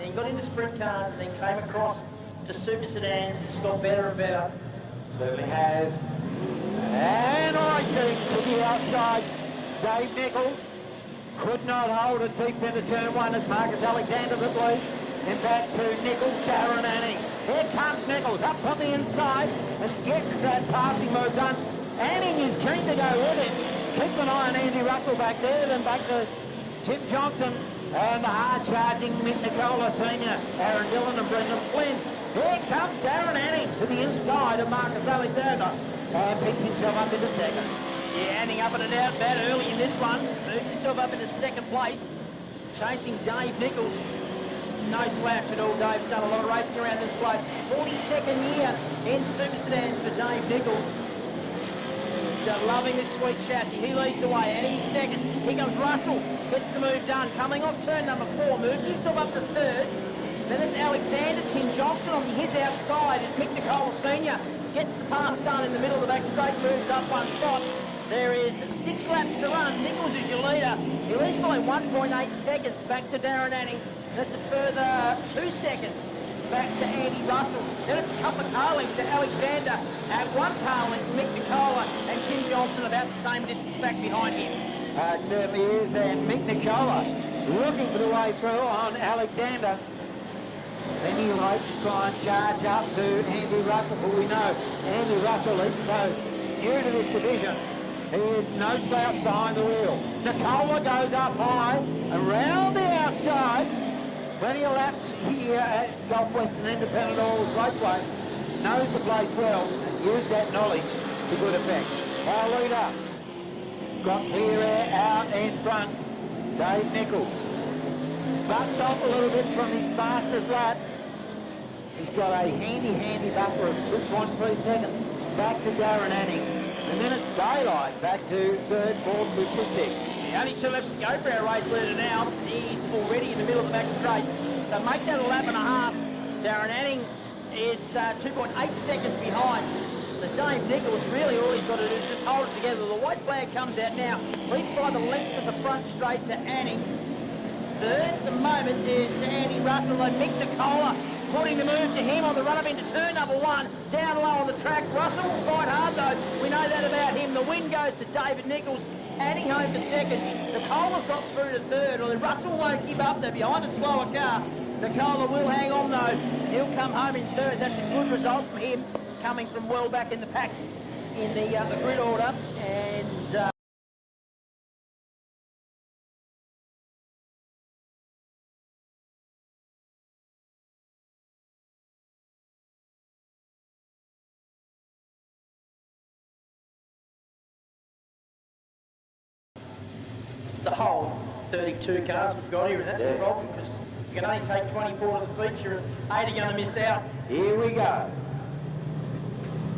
and then got into sprint cars, and then came across to super sedans. It's got better and better. Certainly has. And racing to the outside. Dave Nichols could not hold it deep into turn one. It's Marcus Alexander that leads. And back to Nichols, Darren Anning. Here comes Nichols up on the inside and gets that passing move done. Anning is keen to go with it. Keep an eye on Andy Russell back there, then back to Tim Johnson and the hard-charging Mick Nicola Sr., Aaron Dillon and Brendan Flynn. Here comes Darren Anning to the inside of Marcus Alexander and picks himself up into second. Yeah, Anning up and out about early in this one. Moved himself up into second place, chasing Dave Nichols. No slouch at all. Dave's done a lot of racing around this place. 42nd year in super sedans for Dave Nichols. Loving this sweet chassis. He leads the way, and he's second. Here comes Russell, gets the move done. Coming off turn number 4, moves himself up to third. Then it's Alexander. Tim Johnson on his outside is Mick Nicola Sr. Gets the pass done in the middle of the back straight, moves up one spot. There is 6 laps to run. Nichols is your leader. He leads by 1.8 seconds back to Darren Anning. That's a further 2 seconds back to Andy Russell. Then it's a couple of car lengths to Alexander. At 1 car length, Mick Nicola and Tim Johnson about the same distance back behind him. It certainly is, and Mick Nicola looking for the way through on Alexander. Then he likes to try and charge up to Andy Russell, but we know Andy Russell, even though new to this division, he is no slouch behind the wheel. Nicola goes up high, around the outside. Plenty of laps here at Gulf Western Independent Oils Raceway. Knows the place well and used that knowledge to good effect. Our leader got clear air out in front. Dave Nichols bucked off a little bit from his fastest lap. He's got a handy buffer of 2.3 seconds back to Darren Anning. And then it's daylight back to third, fourth, fifth, and sixth. Only 2 laps to go for our race leader now. He's already in the middle of the back straight. So make that a lap and a half. Darren Anning is 2.8 seconds behind. So Dave Nichols, really all he's got to do is just hold it together. The white flag comes out now. Leads by the length of the front straight to Anning. Third at the moment is Andy Russell and Mick Nicola putting the move to him on the run-up into turn number 1. Down low on the track. Russell will fight hard though. We know that about him. The win goes to David Nichols. Anning home for second. Nicola's got through to third. Although Russell won't give up. They're behind a slower car. Nicola will hang on though. He'll come home in third. That's a good result for him, coming from well back in the pack in the grid order. And the whole 32 cars we've got here, and that's the problem, because you can only take 24 to the feature and 8 are going to miss out. Here we go.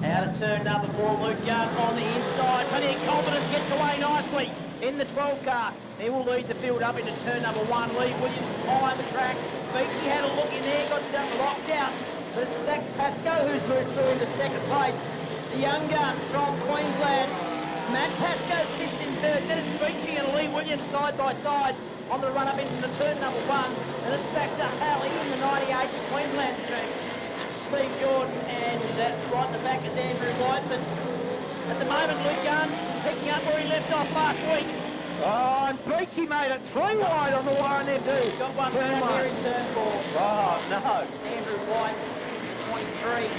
Out of turn number 4, Luke Gunn on the inside. Plenty of confidence, gets away nicely in the 12 car. He will lead the field up into turn number 1. Lee Williams high the track. Beachy had a look in there, got locked out. But it's Zach Pascoe who's moved through into second place. The young gun from Queensland. Matt Pascoe sits in third. Then it's Beachy and Lee Williams side by side on the run up into the turn number 1. And it's back to Halley in the 98 Queensland team. Steve Jordan and right in the back is Andrew White. But at the moment, Luke Gunn picking up where he left off last week. Oh, and Beachy made it 3 wide on the wire there too. Got one down here in turn 4. Oh, no. Andrew White, 23.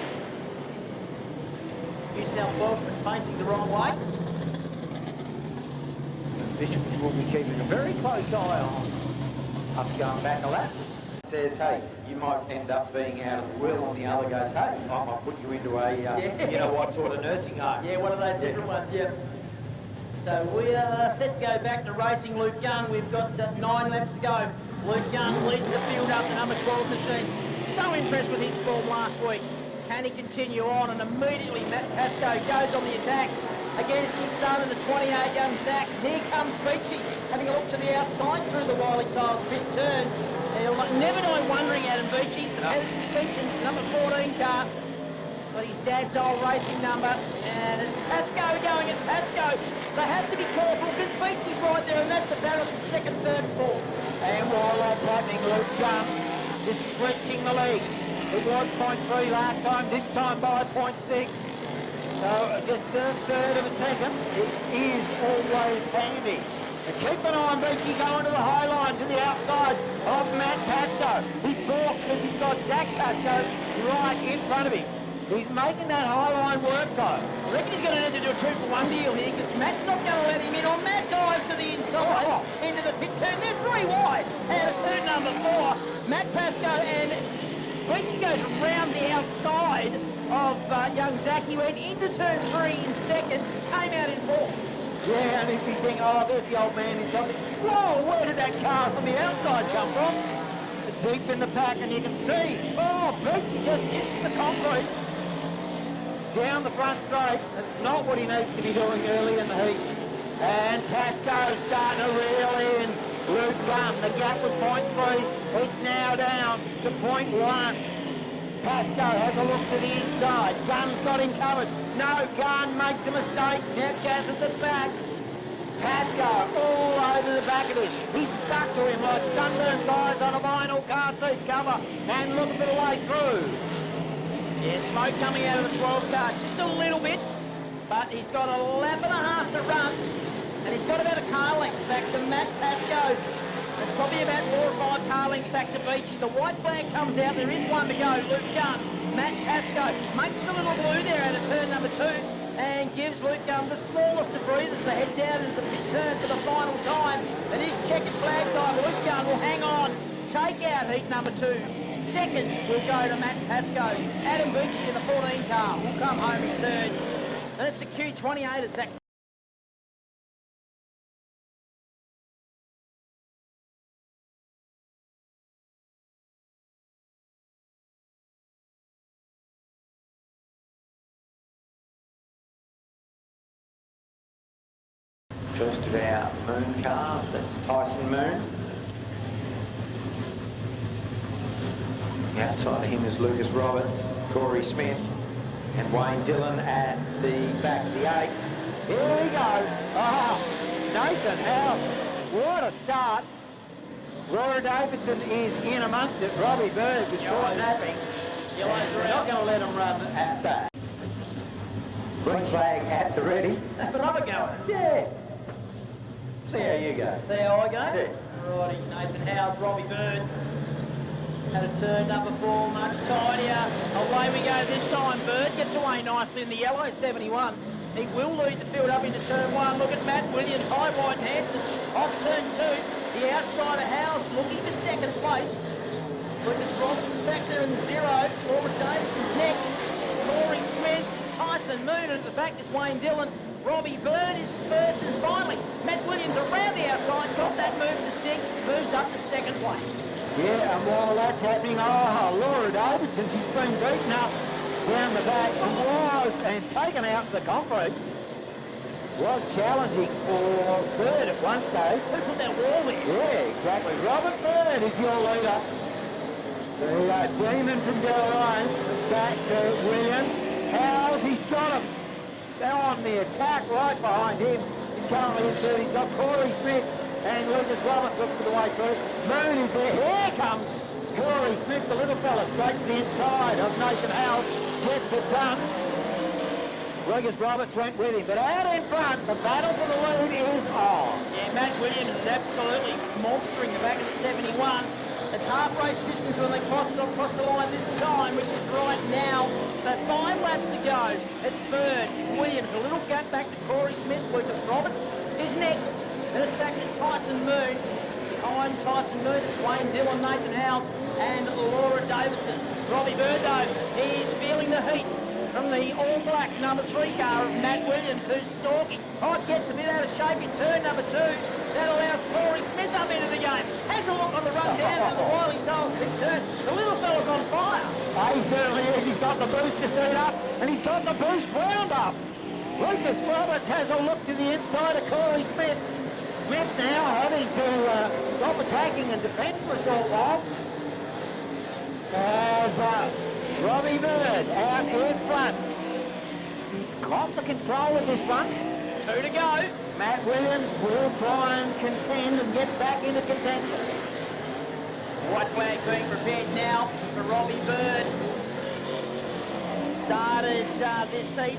New South Welshman facing the wrong way. Officials will be keeping a very close eye on us going back a lap. Says, hey, you might end up being out of the wheel, and the other goes, hey, I might put you into a, you know what sort of nursing home. Yeah, one of those different ones, yeah. So we are set to go back to racing Luke Gunn. We've got 9 laps to go. Luke Gunn leads the field up the number 12 machine. So impressed with his form last week. Can he continue on? And immediately Matt Pascoe goes on the attack against his son and the 28 young Zach. Here comes Beachy, having a look to the outside through the Wiley Tiles pit turn. He'll never die wondering Adam Beachy, has suspension, number 14 car. But his dad's old racing number, and it's Pascoe going at Pascoe. They have to be careful because Beachy's right there, and that's the balance from second, third, fourth. And while that's happening, Luke Gunn just stretching the lead. It was 0.3 last time, this time by 0.6. So just a third of a second. It is always handy. And keep an eye on Beachy going to the high line to the outside of Matt Pascoe. He's balked because he's got Zach Pascoe right in front of him. He's making that high line work though. I reckon he's going to need to do a 2-for-1 deal here because Matt's not going to let him in. On Matt dives to the inside into the pit turn. They're 3 wide out of turn number 4. Matt Pascoe and Beachy goes around the outside of young Zach. He went into turn 3 in second, came out in 4th. Yeah, and if you think, oh, there's the old man in something. Whoa, where did that car from the outside come from? Deep in the pack, and you can see, oh, Beachy just missed the concrete. Down the front straight, that's not what he needs to be doing early in the heat. And Pascoe's starting to reel in. Luke Gunn, the gap was 0.3, it's now down to 0.1. Pascoe has a look to the inside. Gunn's got him covered. No, Gunn makes a mistake. Now gathers it back. Pascoe all over the back of it. He's stuck to him like sunburned guys on a vinyl car seat cover. And look at the way through. Yeah, smoke coming out of the 12 car, just a little bit, but he's got a lap and a half to run, and he's got about a car length back to Matt Pascoe. There's probably about 4 or 5 car lengths back to Beachy. The white flag comes out, there is one to go. Luke Gunn, Matt Pascoe makes a little blue there out of turn number 2 and gives Luke Gunn the smallest of breathers to head down into the pit turn for the final time. It is checkered flag time. Luke Gunn will hang on, take out heat number 2. Second will go to Matt Pascoe. Adam Beachy in the 14 car will come home in third. And it's the Q28 as Zach. First of our Moon cars, that's Tyson Moon. Outside of him is Lucas Roberts, Corey Smith, and Wayne Dillon at the back of the 8. Here we go. Nathan House, what a start. Laura Davidson is in amongst it. Robbie Bird was caught napping. We're not going to let him run at that. Green flag at the ready. But I'm a goer. Yeah. See how you go. See how I go? Yeah. Righty, Nathan House, Robbie Bird. Had a turn number 4, much tidier. Away we go this time. Bird gets away nicely in the yellow 71. He will lead the field up into turn 1. Look at Matt Williams, high, wide, and Hanson. Off turn 2. The outside of House looking for second place. Lucas Roberts is back there in the 0. Laura Davison's next. Corey Smith, Tyson Moon, and at the back is Wayne Dillon. Robbie Bird is first, and finally Matt Williams around the outside, got that move to stick, moves up to second place. Yeah, and while that's happening, Laura Davidson, she's been beaten up down the back and taken out the concrete. Was challenging for third at one stage. Who put that wall there? Yeah, exactly. Robert Bird is your leader. The demon from Deloraine back to Williams. Howes, he's got him on the attack right behind him. He's currently in third. He's got Corey Smith and Lucas Roberts looks for the way through. Moon is there. Here comes Corey Smith, the little fella, straight to the inside of Nathan Howes. Gets it done. Lucas Roberts went with him, but out in front, the battle for the lead is on. Yeah, Matt Williams is absolutely monstering the back of the 71. It's half race distance when they cross the line this time, which is right now. So 5 laps to go. It's Bird, Williams, a little gap back to Corey Smith. Lucas Roberts is next. Then it's back to Tyson Moon. Behind Tyson Moon, it's Wayne Dillon, Nathan Howes, and Laura Davison. Robbie Bird, though, he's feeling the heat from the all-black number 3 car of Matt Williams, who's stalking. Oh, it gets a bit out of shape in turn number 2. That allows Corey Smith up into the game. Has a look on the run down into the Wiley Tolles big turn. The little fella's on fire. He certainly is. He's got the booster seat up, and he's got the boost round up. Lucas Roberts has a look to the inside of Corey Smith. Smith now having to stop attacking and defend for a short while. As Robbie Bird out in front. He's got the control of this one. 2 to go. Matt Williams will try and contend and get back into contention. White flag being prepared now. Bobby Bird started this heat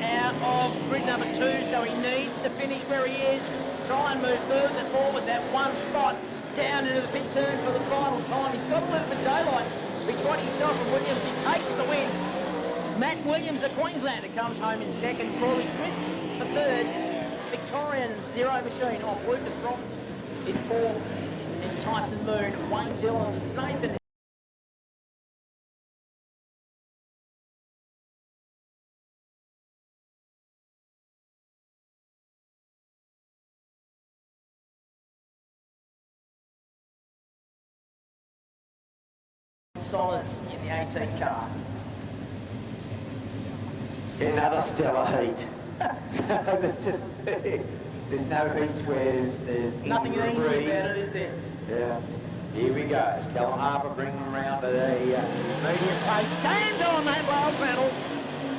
out of grid number 2, so he needs to finish where he is, try and move further forward that one spot down into the pit turn for the final time. He's got a little bit of daylight between himself and Williams. He takes the win. Matt Williams, the Queenslander, comes home in second. Crawley Smith for third. Victorian Zero Machine off Lucas Roberts is fourth. And Tyson Moon, Wayne Dillon, Nathan Solids in the 18 car. Another stellar heat. There's no heats where there's nothing easy about it, is there? Yeah. Here we go. Callum Harper bringing them around to the medium pace. Stands on that wild pedal.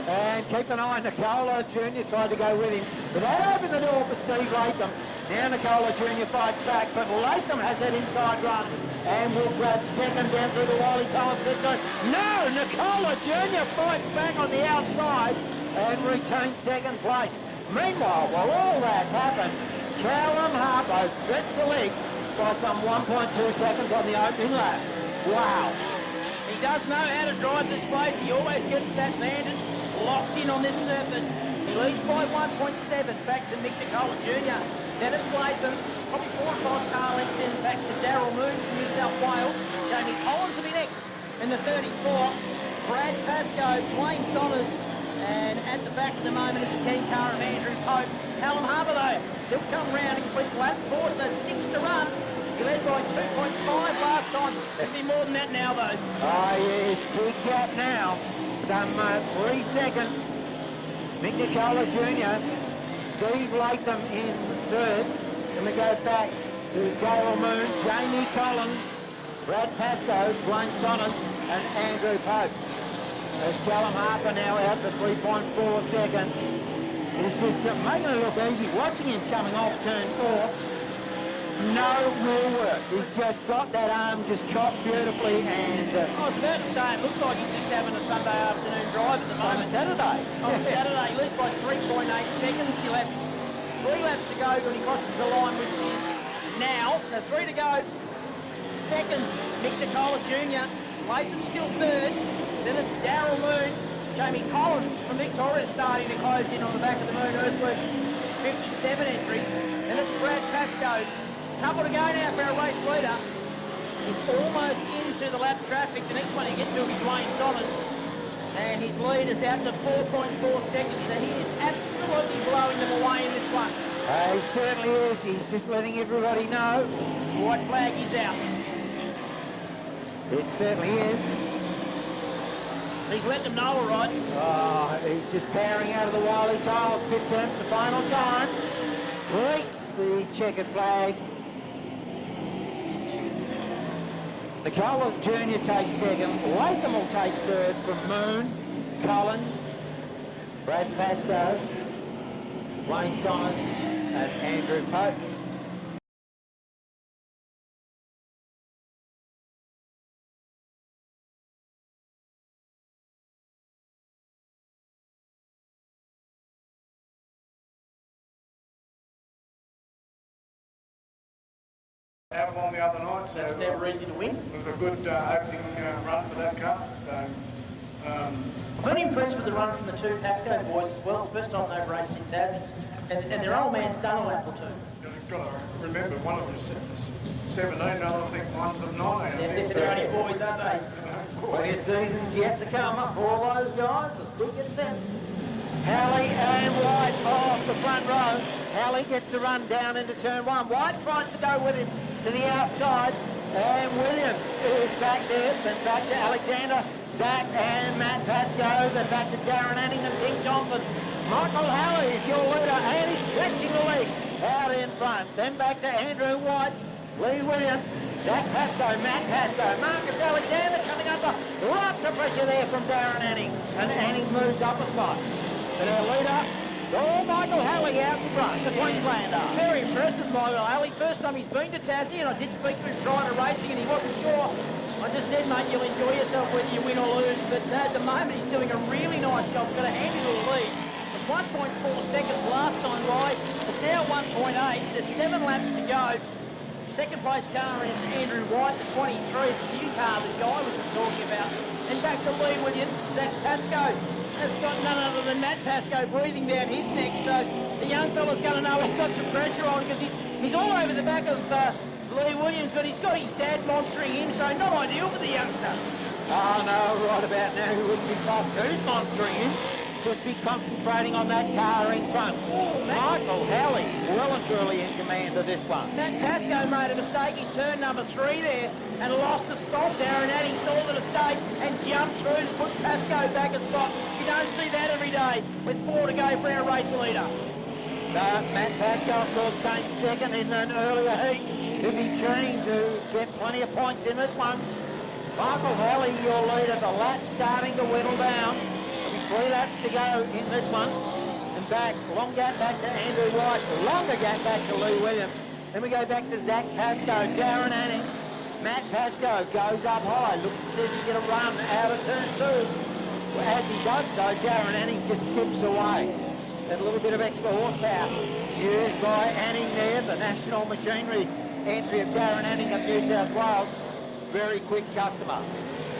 And keep an eye on Nicola Jr. tried to go with him. But that opened the door for Steve Latham. Now Nicola Jr. fights back, but Latham has that inside run and will grab second down through the Wiley Thomas pit turn. No! Nicola Jr. fights back on the outside and retains second place. Meanwhile, while all that's happened, Callum Harper strips the legs by some 1.2 seconds on the opening lap. Wow. He does know how to drive this place. He always gets that bandit locked in on this surface. He leads by 1.7 back to Mick Nicola Jr. Then it's Latham, probably 4 or 5 car lengths in back to Daryl Moon from New South Wales. Jamie Collins will be next in the 34. Brad Pascoe, Dwayne Saunders, and at the back at the moment is the 10 car of Andrew Pope. Callum Harper though, he'll come round and complete lap 4, so 6 to run. He led by 2.5 last time. There'll be more than that now though. Oh yes, big gap now. Some 3 seconds. Mick Nicola Jr. Steve Latham in third. Then we go back to Daryl Moon, Jamie Collins, Brad Pascoe, Dwayne Saunders, and Andrew Pope. As Callum Harper now out to 3.4 seconds. He's just making it look easy. Watching him coming off turn 4. No real work. He's just got that arm just caught beautifully and... I was about to say, it looks like he's just having a Sunday afternoon drive at the moment. On Saturday. On Saturday, he leads by 3.8 seconds. He'll have 3 laps to go when he crosses the line, which is now. So 3 to go. Second, Mick Nicola Jr. Latham's still third. Then it's Daryl Moon. Jamie Collins from Victoria starting to close in on the back of the Moon Earthworks 57 entry. Then it's Brad Pascoe. Couple to go now for a race leader. He's almost into the lap traffic. The next one he gets to will be Dwayne Saunders. And his lead is out to 4.4 seconds. So he is absolutely blowing them away in this one. He certainly is. He's just letting everybody know. White flag is out. It certainly is. He's letting them know all right. Oh, he's just powering out of the Wiley Tiles pit turn for the final time. Breaks the checkered flag. Nicola Jr. takes second. Latham will take third from Moon, Collins, Brad Pascoe, Wayne Saunders, and Andrew Pope. Had him on the other night, so That's never easy to win. it was a good opening run for that car. So, I'm very impressed with the run from the 2 Pascoe boys as well. It's the first time they've raced in Tassie. And their old man's done a lap or 2. you've got to remember, one of them is 17, the other I think one's of 19. They're only boys, aren't they? Plenty of seasons yet to come up for all those guys as we get set. Halley and White off the front row. Halley gets the run down into turn 1. White tries to go with him to the outside. And Williams is back there. Then back to Alexander, Zach and Matt Pascoe. Then back to Darren Anning and Tim Johnson. Michael Halley is your leader and he's stretching the legs out in front. Then back to Andrew White, Lee Williams, Zach Pascoe, Matt Pascoe, Marcus Alexander coming up. Lots of pressure there from Darren Anning. And Anning moves up a spot. And our leader, so Michael Halley out in front, the Queenslander. Very impressive, Michael Halley. First time he's been to Tassie, and I did speak to him prior to racing, and he wasn't sure. I just said said, mate, you'll enjoy yourself whether you win or lose, but at the moment he's doing a really nice job. He's got a handy little lead. It's 1.4 seconds last time by. It's now 1.8. There's 7 laps to go. Second place car is Andrew White, the 23, the new car that Guy was talking about. And back to Lee Williams, Zach Pascoe has got none other than Matt Pascoe breathing down his neck, so the young fella's going to know he's got some pressure on because he's all over the back of Lee Williams, but he's got his dad monstering him, so not ideal for the youngster. Oh no, right about now he wouldn't be fast. Who's monstering him? Just be concentrating on that car in front. Michael Halley, well and truly in command of this one. Matt Pascoe made a mistake in turn number 3 there and lost a spot. Darren Addy saw the mistake and jumped through to put Pascoe back a spot. You don't see that every day with 4 to go for our race leader. Matt Pascoe, of course, came second in an earlier heat. He'll be keen to get plenty of points in this one. Michael Halley, your leader, the lap starting to whittle down. 3 laps to go in this one. And back, long gap back to Andrew White, longer gap back to Lee Williams. Then we go back to Zach Pascoe, Darren Anning. Matt Pascoe goes up high, looks as if he's going to run out of turn 2. Well, as he does so, Darren Anning just skips away. That little bit of extra horsepower used by Anning there, the National Machinery entry of Darren Anning of New South Wales. Very quick customer.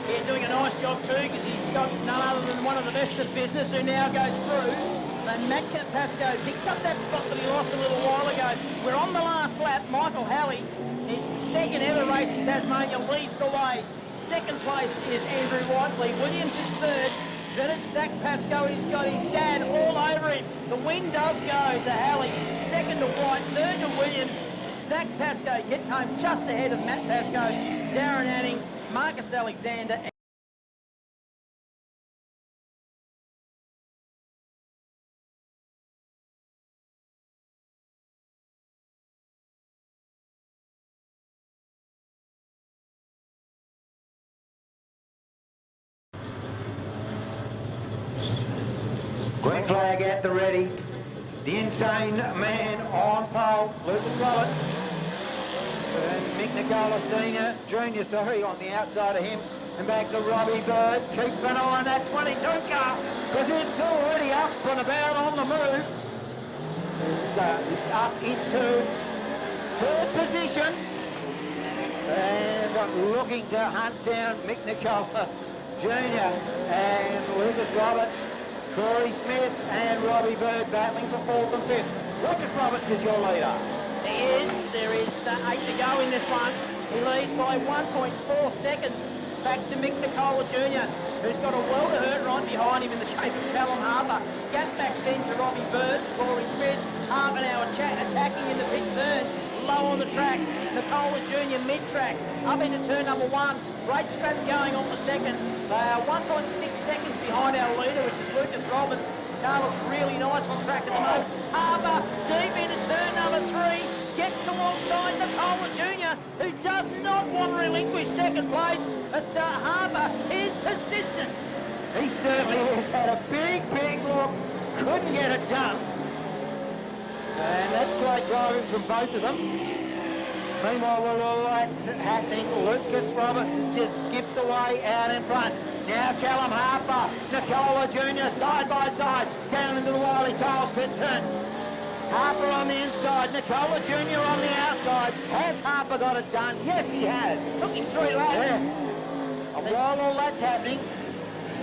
He's doing a nice job too because he's got none other than one of the best of business who now goes through. And Matt Pascoe picks up that spot that he lost a little while ago. We're on the last lap. Michael Halley, his second ever race in Tasmania, leads the way. Second place is Andrew White. Lee Williams is third. Then it's Zach Pascoe. He's got his dad all over him. The win does go to Halley. Second to White, third to Williams. Zach Pascoe gets home just ahead of Matt Pascoe, Darren Anning, Marcus Alexander. Green flag at the ready. The insane man on pole, Lucas Roberts. And Mick Nicola Senior, Junior, on the outside of him. And back to Robbie Bird. Keep an eye on that 22 car, because it's already up and about on the move. It's up into 3rd position. And looking to hunt down Mick Nicola Junior and Lucas Roberts. Corey Smith and Robbie Bird battling for 4th and 5th. Lucas Roberts is your leader. He is. There is 8 to go in this one. He leads by 1.4 seconds back to Mick Nicola Jr., who's got a world of hurt right behind him in the shape of Callum Harper. Gap back then to Robbie Bird, Corey Smith. Harper now attacking in the pit turn. Low on the track. Nicola Jr. mid-track. Up into turn number 1. Great scrap going on the second. They are 1.6 seconds behind our leader, which is Lucas Roberts. Car looks really nice on track at the moment. Harper deep into turn number 3. Gets alongside Nicola Jr., who does not want to relinquish second place. But Harper is persistent. He certainly has had a big look. Couldn't get it done. And that's great driving from both of them. Meanwhile, while all that's happening, Lucas Roberts has just skipped away out in front. Now Callum Harper, Nicola Jr. side by side, down into the Wiley Tiles pit turn. Harper on the inside, Nicola Jr. on the outside. Has Harper got it done? Yes, he has. Took him 3 laps. Yeah. And while all that's happening,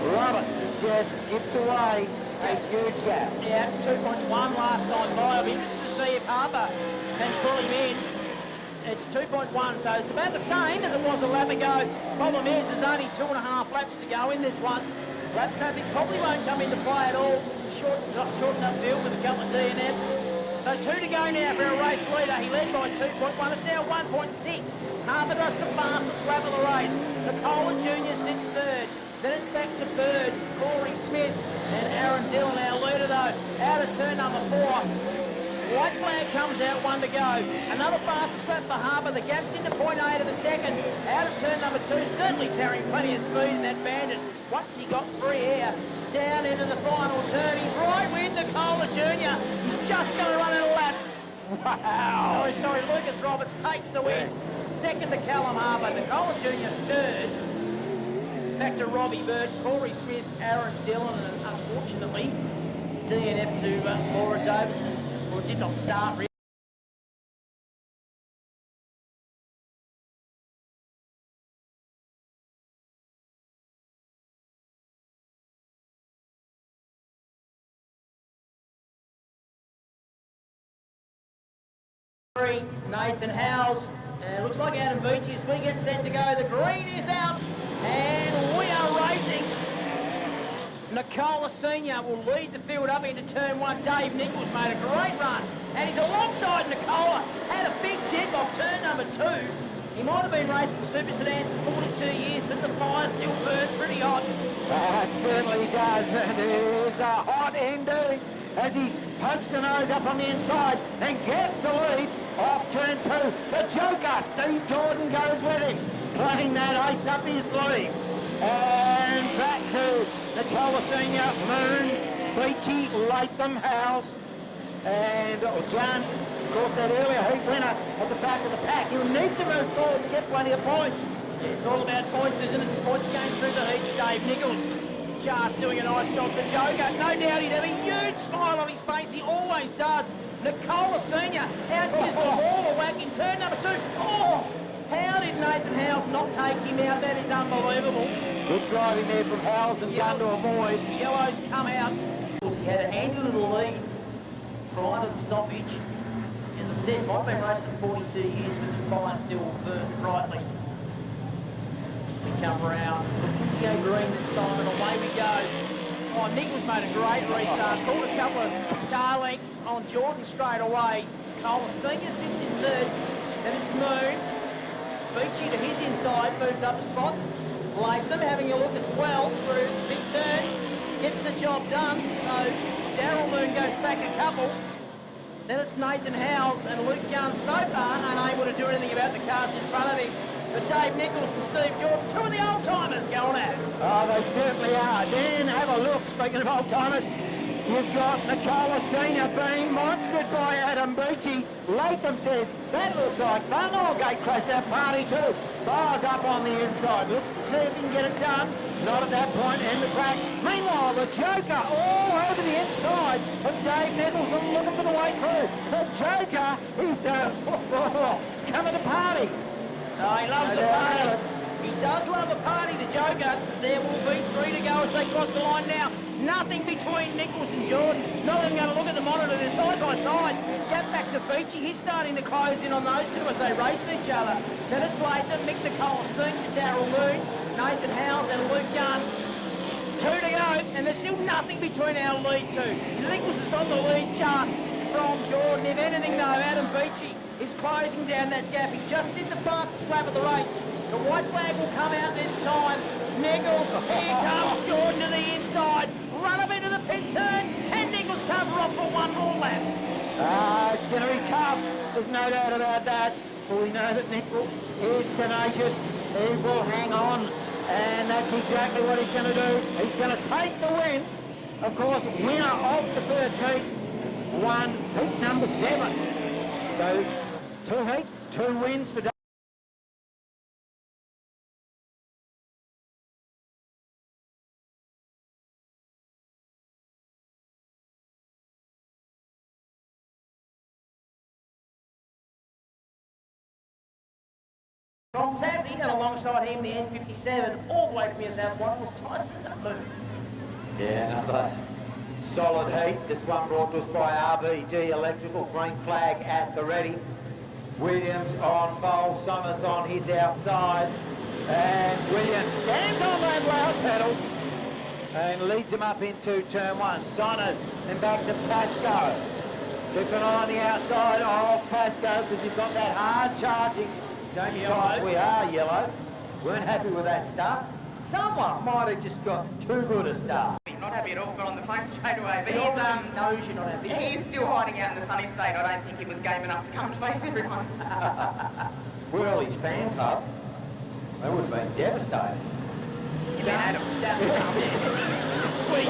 Roberts has just skipped away a huge gap. Yeah, 2.1 last time by. I'll be interested to see if Harper can pull him in. It's 2.1, so it's about the same as it was a lap ago. Problem is, there's only 2.5 laps to go in this one. Lap traffic probably won't come into play at all. It's a short enough field with a couple of DNFs. So 2 to go now for our race leader. He led by 2.1. It's now 1.6. Harper does the fastest lap of the race. Nicola Jr. sits 3rd. Then it's back to Bird, Corey Smith, and Aaron Dillon, our leader though, out of turn number 4. White flag comes out, 1 to go. Another fastest lap for Harper. The gap's into 0.8 of a second. Out of turn number 2, certainly carrying plenty of speed in that bandit. Once he got free air, down into the final turn. He's right with Nicola Jr. He's just going to run out of laps. Wow. Sorry, Lucas Roberts takes the win. Second to Callum Harper. Nicola Jr. 3rd. to Robbie Bird, Corey Smith, Aaron Dillon, and unfortunately, DNF to Laura Davison, who did not start really. Nathan Howes, and it looks like Adam Beachy as we get set to go. The green is out, and we are racing. Nicola Senior will lead the field up into turn one. Dave Nichols made a great run, and he's alongside Nicola. Had a big dip off turn number 2. He might have been racing Super Sedans for 42 years, but the fire still burns pretty hot. That certainly does, and it is a hot indeed as he's punched the nose up on the inside and gets the lead off turn 2. The Joker, Steve Jordan, goes with him, playing that ace up his sleeve. And back to Nicola Senior, Moon, Beachy, Latham, Howes, and John, of course, that earlier heat winner at the back of the pack. He'll need to move forward to get plenty of points. Yeah, it's all about points, isn't it? It's a points game through the heat. Dave Nichols just doing a nice job for Joker. No doubt he'd have a huge smile on his face. He always does. Nicola Senior out gives the wall a whack in turn number 2. Oh, how did Nathan Howes not take him out? That is unbelievable. Good driving there from Howes and done to avoid. Yellows come out. He had a handy little lead prior to the stoppage. As I said, might have been racing for 42 years, but the fire still burns brightly. We come around, Gday green this time, and away we go. Oh, Nichols made a great restart, caught a couple of car lengths on Jordan straight away. Cole Senior sits in third, and it's Moon. Beachy to his inside, moves up a spot. Latham having a look as well through big turn, gets the job done. So Daryl Moon goes back a couple. Then it's Nathan Howes and Luke Gunn so far unable to do anything about the cars in front of him. But Dave Nichols and Steve Jordan, two of the old-timers going at it. Oh, they certainly are. Then have a look, speaking of old-timers, you've got Nicola Senior being monstered by Adam Beachy. Latham says, that looks like fun. I'll gate crash that party too. Bars up on the inside. Looks to see if he can get it done. Not at that point in the crack. Meanwhile, the Joker all over the inside of Dave Nichols and looking for the way through. The Joker, he's coming to party. Oh, he loves the party. He does love a party, the Joker. There will be 3 to go as they cross the line now. Nothing between Nichols and Jordan. Not even going to look at the monitor. They're side by side. Gap back to Beachy. He's starting to close in on those two as they race each other. Then it's Latham, Mick Nicola Senior, Daryl Moon, Nathan Howes and Luke Gunn. 2 to go, and there's still nothing between our lead two. Nichols has got the lead just from Jordan. If anything though, Adam Beachy is closing down that gap. He just did the fastest lap of the race. The white flag will come out this time. Nichols, here comes Jordan to the inside. Run up into the pit turn, and Nichols cover off for one more lap. It's going to be tough. There's no doubt about that. But we know that Nichols is tenacious. He will hang on, and that's exactly what he's going to do. He's going to take the win. Of course, winner of the first heat won heat number 7. So 2 heats, 2 wins for Dave. From Tassie, and alongside him, the N57, all the way from New South Wales, Tyson Moon. Yeah, another solid heat. This one brought to us by RBD Electrical, green flag at the ready. Williams on pole, Summers on his outside. And Williams stands on that loud pedal and leads him up into turn 1. Sonners and back to Pascoe. Keep an eye on the outside of Pascoe because he's got that hard charging. Don't you know? We are yellow. Weren't happy with that start. Someone might have just got too good a start. Not happy at all, got on the phone straight away, but he's knows you're not happy. he's still hiding out in the sunny state. I don't think he was game enough to come and face everyone. Well, his fan club, they would have been devastated. You mean Adam? Sweet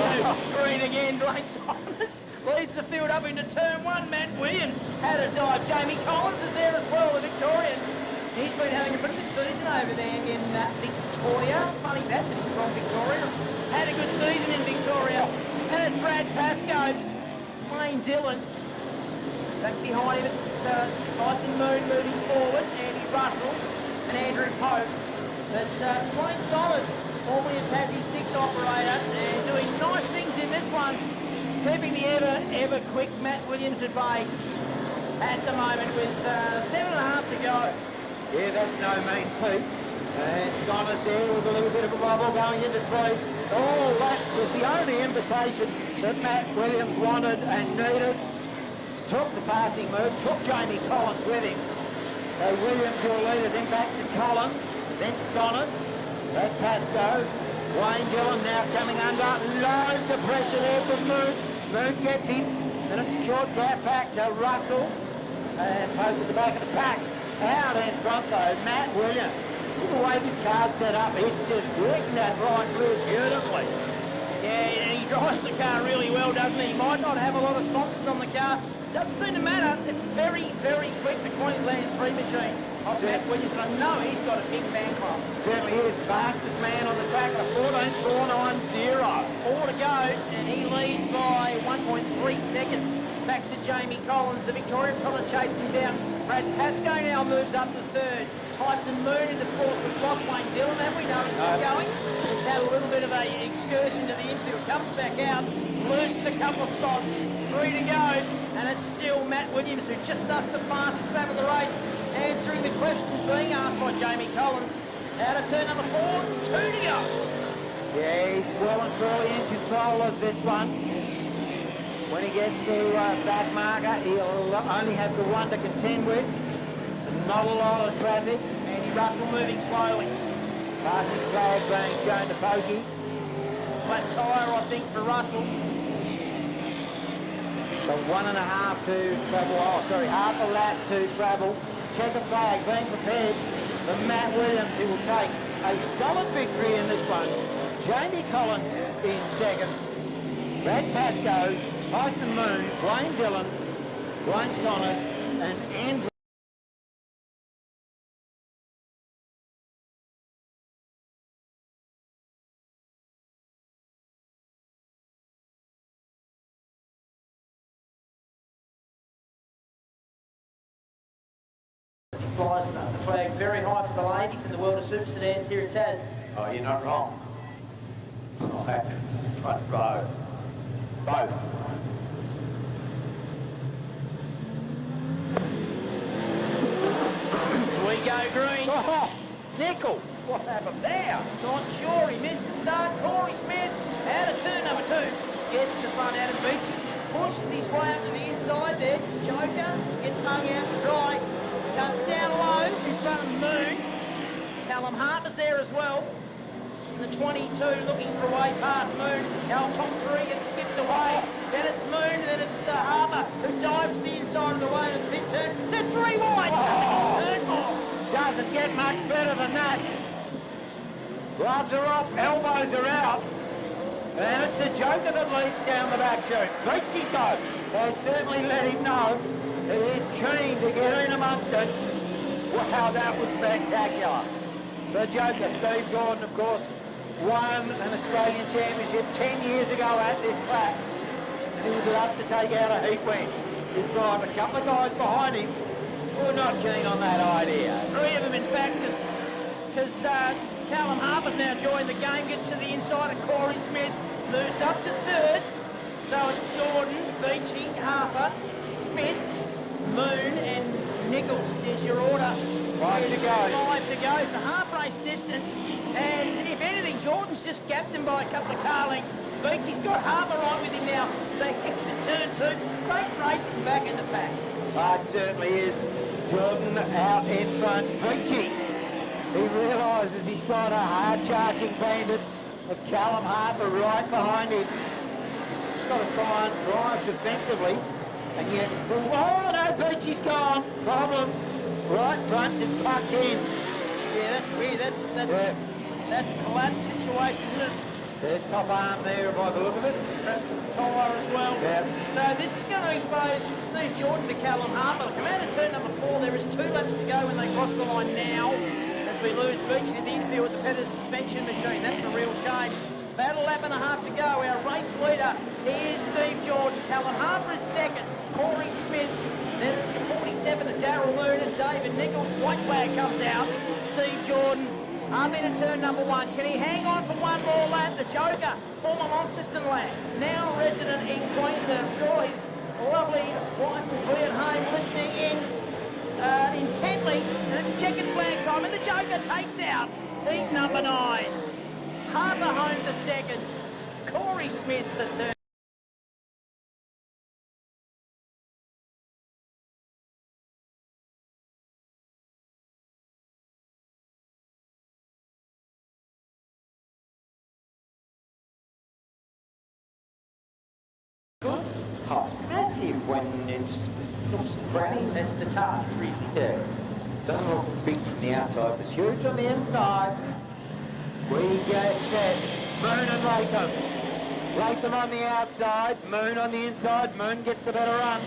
green again, Dwayne Simons leads the field up into turn 1. Matt Williams had a dive. Jamie Collins is there as well, the Victorian. He's been having a pretty good season over there in Victoria. Funny that he's from Victoria. Had a good season in Victoria. And it's Brad Pascoe, Wayne Dillon. Back behind him, it's Tyson Moon moving forward, Andy Russell and Andrew Pope. But Wayne Somers, formerly a Tassie 6 operator, and doing nice things in this one, keeping the ever quick Matt Williams at bay at the moment with 7.5 to go. Yeah, that's no mean feat. And Somers there with a little bit of a wobble going into 3. Oh, that was the only invitation that Matt Williams wanted and needed. Took the passing move, took Jamie Collins with him. So Williams, your leader, then back to Collins, then Somers, Brad Pascoe, Wayne Dillon now coming under. Loads of pressure there from Moon. Moon gets him, and it's a short gap back to Russell. And Pope at the back of the pack. Out in front though, Matt Williams. Look at the way this car's set up, it's just working that right through beautifully. Yeah, and he drives the car really well, doesn't he? He might not have a lot of sponsors on the car. Doesn't seem to matter. It's very, very quick, the Queensland's free machine. Off Matt Williams, and I know he's got a big fan club. Certainly is. Fastest man on the track at 14.490. 4 to go, and he leads by 1.3 seconds. Back to Jamie Collins, the Victorian trying to chase him down. Brad Pascoe now moves up to 3rd. Tyson Moon into 4th with lost Wayne Dillon. Have we know he's still going? He's had a little bit of an excursion to the infield. Comes back out, loses a couple of spots. 3 to go, and it's still Matt Williams, who just does the fastest lap of the race, answering the questions being asked by Jamie Collins. Out of turn number 4, 2 to go. Yeah, he's well and truly in control of this one. When he gets to back marker, he'll only have the one to contend with. And not a lot of traffic. Andy Russell moving slowly. Passing flag being shown to Pokey. Flat tyre, I think, for Russell. So 1.5 to travel. Oh, sorry, half a lap to travel. Checker flag being prepared for Matt Williams, who will take a solid victory in this one. Jamie Collins in 2nd. Brad Pascoe, Tyson Moon, Wayne Dillon, Wayne Somers, and Andrew. He flies the flag very high for the ladies in the world of super sedans here at Tas. Oh, you're not wrong. Oh, that's the front row. Both. So we go green. Oh, Nickel, what happened there? Not sure, he missed the start. Corey Smith out of turn number 2. Gets to the front out of Beachy. Pushes his way up to the inside there. Joker gets hung out to dry. Comes down low in front of Moon. Callum Harper's there as well. In the 22 looking for a way past Moon. Now top 3 gets skipped away. Then it's Moon, then it's Harper who dives to the inside of the way to the big turn. Then 3 wide. Doesn't get much better than that. Gloves are off, elbows are out. And it's the Joker that leads down the back chute. Beachy though, they certainly let him know he is keen to get in amongst it. Wow, that was spectacular. The Joker, Steve Gordon, of course, won an Australian Championship 10 years ago at this track. And he was up to take out a heat win. He's got a couple of guys behind him who are not keen on that idea. 3 of them, in fact, because Callum Harper's now joined the game, gets to the inside of Corey Smith, moves up to 3rd. So it's Jordan, Beachy, Harper, Smith, Moon and Nichols is your order. 5 to go. 5 to go. It's a half race distance, and if anything, Jordan's just gapped him by a couple of car lengths. Beachy's got Harper right with him now. So exit turn 2. Great racing back in the pack. It certainly is. Jordan out in front. Beachy, he realises he's got a hard-charging bandit of Callum Harper right behind him. He's got to try and drive defensively, and yet still... Oh, no, Beachy's gone. Problems. Right front, just tucked in. Yeah, that's weird. That's a collapse situation, isn't it? The top arm there by the look of it. Tyre as well. Yeah. So this is going to expose Steve Jordan to Callum Harper. Come out of turn number 4. There is 2 laps to go when they cross the line now. As we lose Beachy in the infield with the better suspension machine. That's a real shame. About a lap and a half to go. Our race leader is Steve Jordan. Callum Harper is second. Corey Smith. Then it's the 47 of Darryl Moon and David Nichols. White flag comes out. Steve Jordan up into turn number 1. Can he hang on for one more lap? The Joker, former Launceston lad, now resident in Queensland. I'm sure his lovely wife will be at home listening in intently. And it's checkered flag time, and the Joker takes out heat number 9. Harper home for second. Corey Smith for third. Good. Oh, it's massive when it just looks grannies. That's the tarts, really. Yeah. Doesn't look big from the outside, but it's huge on the inside. We get set. Moon and Latham. Latham on the outside, Moon on the inside. Moon gets the better run.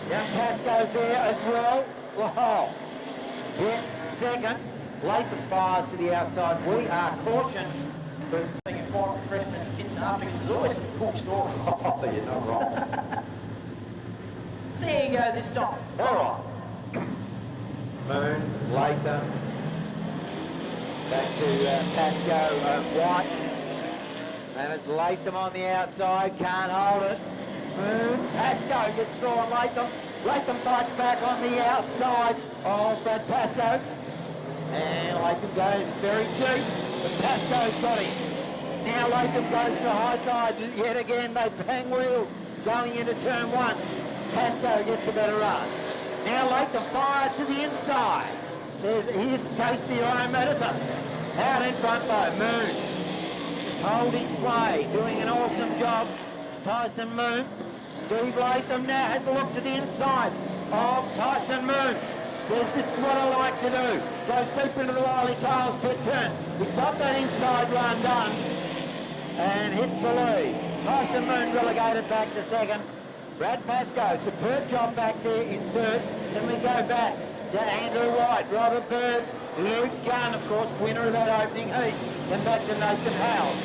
Young Pascoe's there as well. Wow. Gets second. Latham fires to the outside. We are cautioned. Because Being a former freshman in Vincent Africa, there's always some cool stories. oh, you're not wrong. So here you go this time. All right. Moon, Latham. Back to Pascoe, White. And it's Latham on the outside, can't hold it. Moon, Pascoe gets through on Latham. Latham fights back on the outside of Brad Pascoe. And Latham goes very deep, but Pascoe's got him. Now Latham goes to high side. Yet again, they bang wheels going into turn 1. Pascoe gets a better run. Now Latham fires to the inside. Says, here's a taste of your own medicine. Out in front though, Moon. Just holding sway, doing an awesome job. It's Tyson Moon. Steve Latham now has a look to the inside of Tyson Moon. Says, this is what I like to do. Goes deep into the Wiley Tiles pit turn. He's got that inside run done and hits the lead. Tyson Moon relegated back to second. Brad Pascoe, superb job back there in third. Then we go back to Andrew White, Robert Bird, Luke Gunn, of course, winner of that opening heat. Then back to Nathan Howell.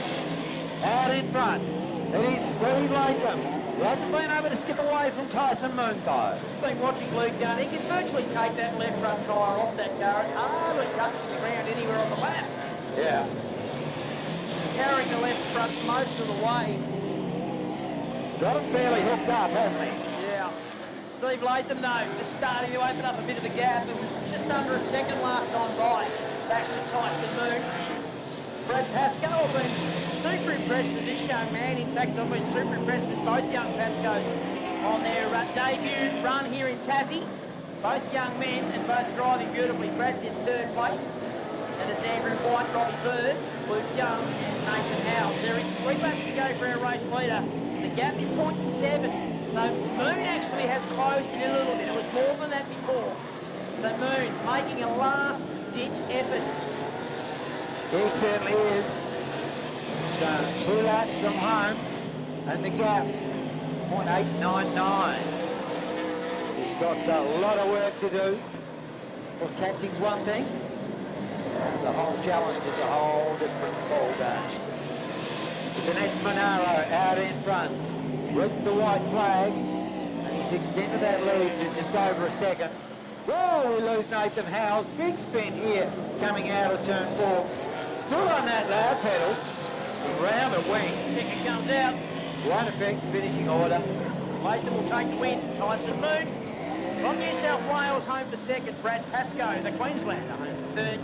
Out in front, it is Steve Latham. He hasn't been able to skip away from Tyson Moon, though. Just been watching Luke Gunn. He can virtually take that left front tyre off that car. It's hardly touching the ground anywhere on the lap. Yeah. He's carrying the left front most of the way. Got him fairly hooked up, hasn't he? Yeah. Steve Latham, though, just starting to open up a bit of a gap. It was just under a second last time by. Back to Tyson Moon. Brad Pascoe, I've been super impressed with this young man. In fact, I've been super impressed with both young Pascoes on their debut run here in Tassie. Both young men and both driving beautifully. Brad's in third place. And it's Andrew White, Robbie Bird, Luke Young and Nathan Howell. There is 3 laps to go for our race leader. The gap is 0.7. So Moon actually has closed it a little bit. It was more than that before. So Moon's making a last-ditch effort. He certainly is. So 2 laps from home, and the gap, 0.899. He's got a lot of work to do. Well, catching's one thing. The whole challenge is a whole different ball game. The next Monaro out in front. Reached the white flag, and he's extended that lead to just over a second. Whoa, we lose Nathan Howell's big spin here coming out of turn 4. Stood on that loud pedal, round a wing. Ticket comes out. One effect finishing order. Latham will take the win. Tyson Moon from New South Wales home for second. Brad Pascoe, the Queenslander, home for third.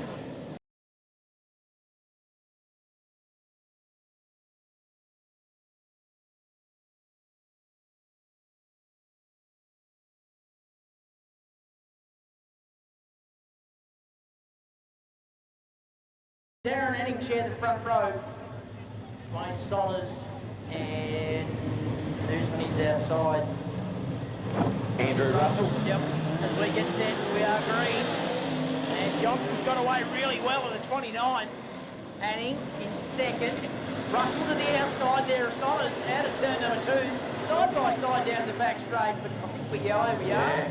Darren Anning shared the front row. Wayne Sollers and who's when he's outside? Andrew Russell. Yep. As we get set, we are green. And Johnson's got away really well at the 29. Anning in second. Russell to the outside there, Solis out of turn number 2, side by side down the back straight, but I think we go over here.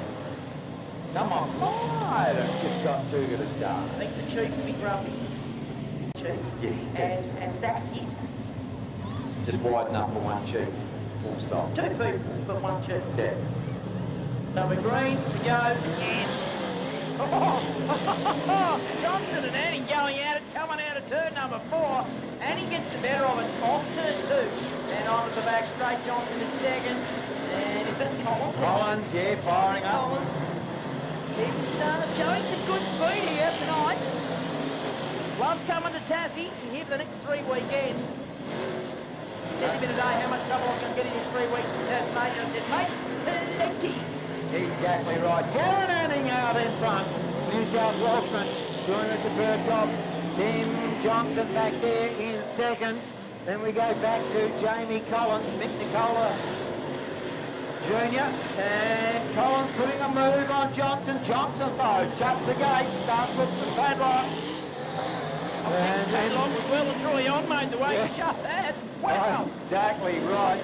Someone might have just got too good a start. I think the Chief's a bit grumpy. Chief. Yes. And that's it. Just wide enough for one chief. Full stop. 2 people, but 1 Chief. Yeah. So we're green to go again. Oh, Johnson and Annie going at it, coming out of turn number 4. Annie gets the better of it off turn 2. And onto the back straight, Johnson is second. And is that Collins? Collins, yeah, firing up. Collins. He's showing some good speed here tonight. Loves coming to Tassie. Here for the next 3 weekends. He said to me today how much trouble I can get in 3 weeks in Tasmania. I said, mate, plenty. Exactly right. Darren Anning out in front. New South Welshman doing a superb job. Tim Johnson back there in second. Then we go back to Jamie Collins, Mick Nicola Jr. And Collins putting a move on Johnson. Johnson though shuts the gate, starts with the padlock. And Padlock was well and truly on, mate, the way he shut that. Wow. Exactly right.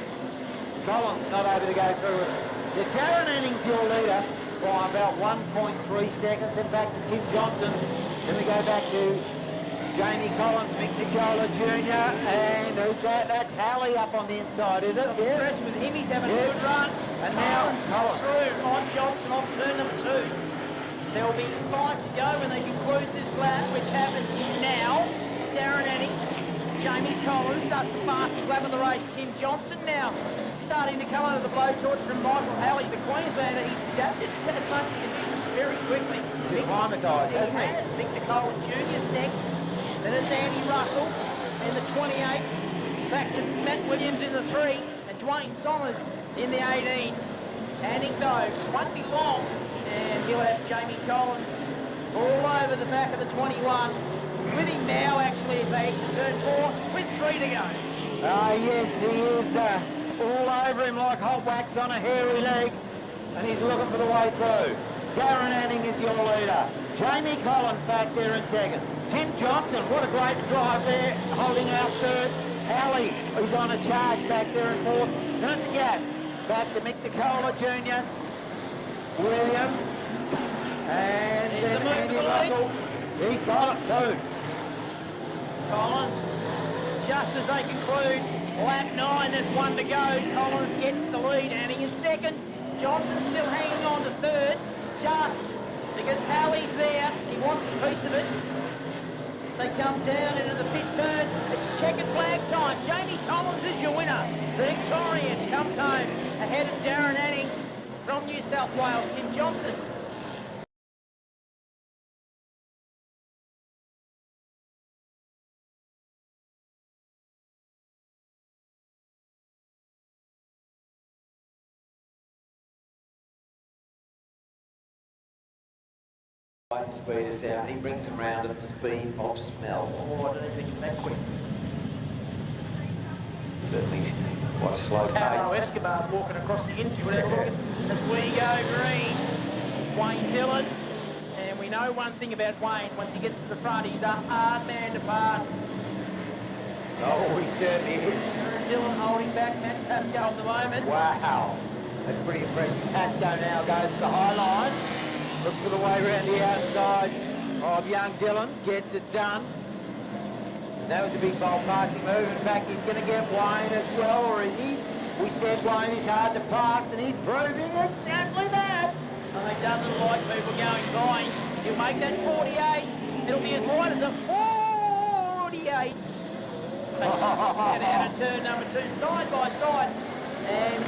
Collins not able to go through it. So Darren Anning's your leader by about 1.3 seconds, and back to Tim Johnson. Then we go back to Jamie Collins, Mick Nicola Jr. And who's that? That's Halley up on the inside, is it? I'm impressed with him, he's having a good run. And now Collins through on Johnson off turn number 2. There will be 5 to go when they conclude this lap, which happens now. Darren Anning, Jamie Collins does the fastest lap of the race. Tim Johnson now starting to come under the blowtorch from Michael Halley, the Queenslander. He's adapted to Tasmanian conditions very quickly. He's acclimatised, hasn't he? Has. Mick Nicola Jr.'s next. Then it's Andy Russell in the 28. Back to Matt Williams in the 3. And Dwayne Sommers in the 18. Anning though, won't be long. And he'll have Jamie Collins all over the back of the 21. With him now, actually, as they exit turn 4, with 3 to go. Yes, he is all over him like hot wax on a hairy leg. And he's looking for the way through. Darren Anning is your leader. Jamie Collins back there in second. Tim Johnson, what a great drive there, holding out third. Halley, who's on a charge back there in fourth. Then it's a gap. Back to Mick Nicola Jr. Williams. And then Andy Russell. He's got it too. Collins, just as they conclude lap 9, there's 1 to go. Collins gets the lead, Anning is second. Johnson's still hanging on to third, just because Halley's there. He wants a piece of it. So they come down into the pit turn. It's checkered flag time. Jamie Collins is your winner. The Victorian comes home ahead of Darren Anning from New South Wales. Tim Johnson. Speed us out. He brings him round at the speed of smell. Oh, I don't think it's that quick. Certainly quite a slow Paolo pace. Escobar's walking across the infield. Have a look as we go green. Wayne Dillon. And we know one thing about Wayne. Once he gets to the front, he's a hard man to pass. Oh, he certainly is. Dillon holding back Matt Pascoe at the moment. Wow. That's pretty impressive. Pascoe now goes to the high line. Looks for the way around the outside of young Dillon. Gets it done. And that was a big bold passing move. In fact, he's going to get Wayne as well, or is he? We said Wayne is hard to pass, and he's proving exactly that. And he doesn't like people going by. He'll make that 48. It'll be as wide as a 48. So get out of turn number 2, side by side. And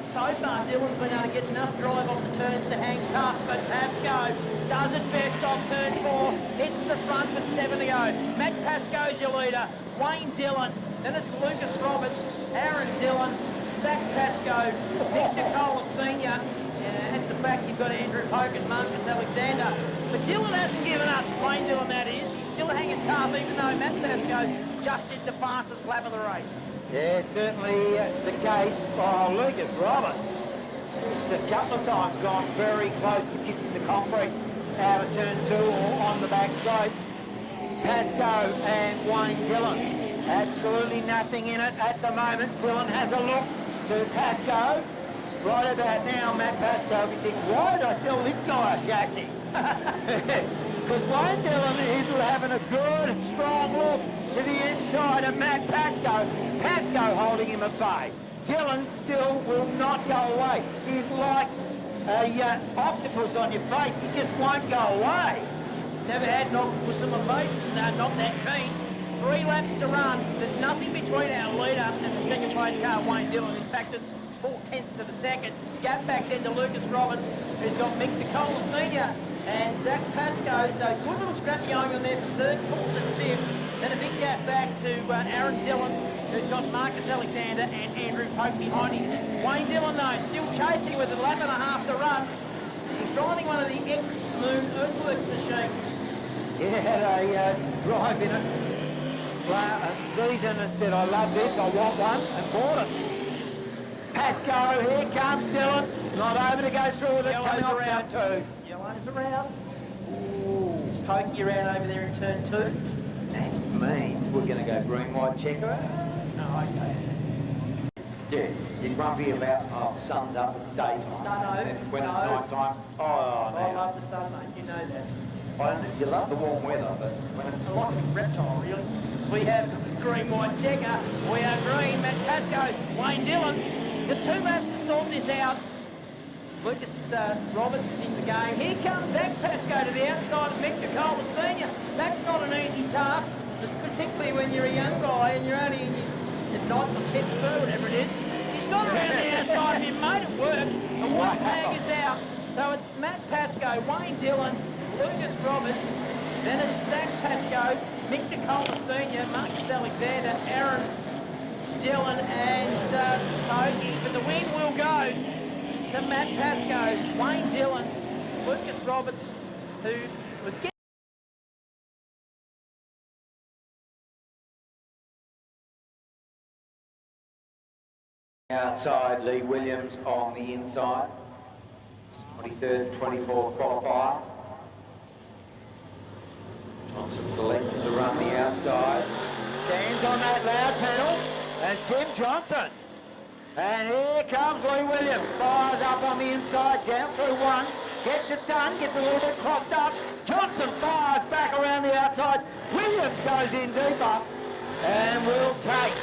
so far, Dillon's been able to get enough drive off the turns to hang tough, but Pascoe does it best off turn 4, hits the front with 7 to go. Matt Pascoe's your leader, Wayne Dillon, then it's Lucas Roberts, Aaron Dillon, Zach Pascoe, Mick Nicola Sr., and at the back you've got Andrew Poke and Marcus Alexander. But Dillon hasn't given up, Wayne Dillon that is. He's still hanging tough, even though Matt Pascoe just did the fastest lap of the race. Yeah, certainly the case. Oh, Lucas Roberts has a couple of times gone very close to kissing the concrete out of turn 2 or on the back straight. Pascoe and Wayne Dillon Absolutely nothing in it at the moment. Dylan has a look to Pascoe. Right about now, Matt Pascoe will be thinking, why did I sell this guy a chassis? Because Wayne Dillon is having a good, strong look to the inside of Matt Pascoe. Pascoe holding him at bay. Dillon still will not go away. He's like a octopus on your face. He just won't go away. Never had an octopus on my face, not that keen. 3 laps to run. There's nothing between our leader and the second place car, Wayne Dillon. In fact, it's 4/10 of a second. Gap back then to Lucas Roberts, who's got Mick Nicola Sr. and Zach Pascoe. So good little scrap going on there for 3rd, 4th and 5th. Then a big gap back to Aaron Dillon, who's got Marcus Alexander and Andrew Pope behind him. Wayne Dillon, though, still chasing with a lap and a half to run. He's driving one of the X-Moon Earthworks machines. Yeah, had a drive in it. Season and said, I love this, I want one, and bought it. Pascoe, here comes Dillon. Not over to go through with it. Yellow's Coming off around. turn 2. Yellow's around. Ooh, pokey around over there in turn 2. That means we're going to go green, white, checker. No, okay. Yeah, you grumpy about, oh, sun's up, it's daytime. No. And when no. it's night time, oh, I no. love the sun, mate, you know that. You love the warm weather, but when it's I like a reptile, really. We have green, white, checker. We are green, Matt Pascoe, Wayne Dillon. The 2 laps to sort this out. Lucas Roberts is in the game. Here comes Zach Pascoe to the outside of Mick Nicola Sr. That's not an easy task, particularly when you're a young guy and you're only in your 9th or 10th third, whatever it is. He's got around the outside of him, made it work. The white flag is out. So it's Matt Pascoe, Wayne Dillon, Lucas Roberts, then it's Zach Pascoe, Mick Nicola Sr., Marcus Alexander, Aaron Dillon and Pokey. But the win will go to Matt Pascoe, Wayne Dillon, Lucas Roberts, who was getting outside, Lee Williams on the inside. 23rd, 24th qualifier. Thompson selected to run the outside. Stands on that loud pedal, and Tim Johnson. And here comes Lee Williams. Fires up on the inside, down through 1. Gets it done, gets a little bit crossed up. Johnson fires back around the outside. Williams goes in deeper and will take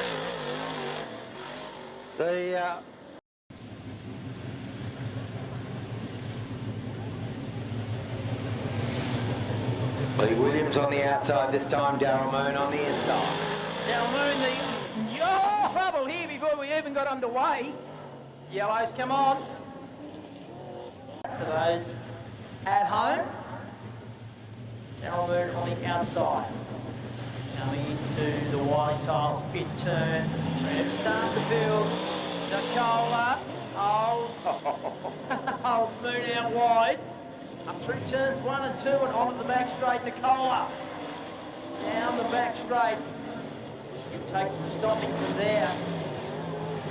the... Lee Williams on the outside this time, Darryl Moon on the inside. Darryl Moon, the trouble here before we even got underway. Yellows, come on. For those at home, Darryl Moon on the outside. Coming into the Wiley Tiles pit turn. Ready to start the build. Nicola holds Moon out wide. Up through turns 1 and 2 and onto the back straight, Nicola. Down the back straight. It takes some stopping from there.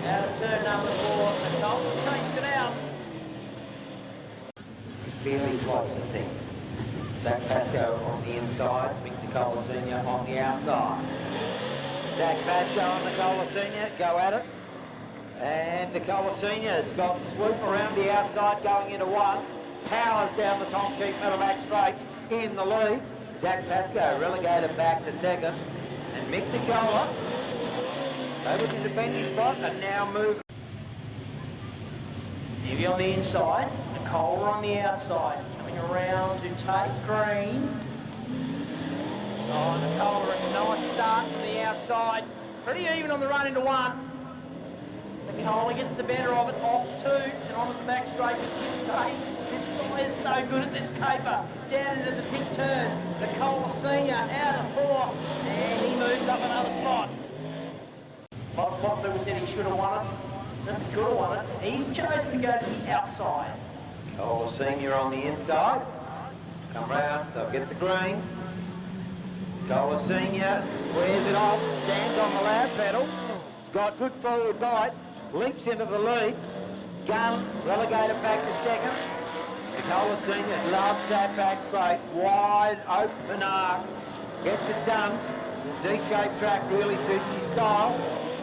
Out of turn number 4, Nicola takes it out. Fairly close, I think. Zach Pascoe on the inside, Mick Nicola Sr. on the outside. Zach Pascoe and Nicola Sr. go at it. And Nicola Sr. has got swoop around the outside going into 1. Powers down the top sheet, middle back straight in the lead. Zach Pascoe relegated back to 2nd. And Mick Nicola over to defend his spot and now move. Nivy on the inside, Nicola on the outside. Coming around to take green. Oh, Nicola, a nice start from the outside. Pretty even on the run into 1. Nicola gets the better of it, off 2 and onto the back straight. But kids say this guy is so good at this caper. Down into the big turn. Nicola Sr. out of 4 and he moves up another spot. What Lewis said he should have won it. Certainly could have won it. He's chosen to go to the outside. Nicola Sr. on the inside. Come round, they'll get the green. Nicola Sr. Squares it off, stands on the loud pedal. Got good forward bite. Leaps into the lead. Gun relegated back to 2nd. Nicola Sr. loves that back straight. Wide open arc. Gets it done. D-shaped track really suits his style.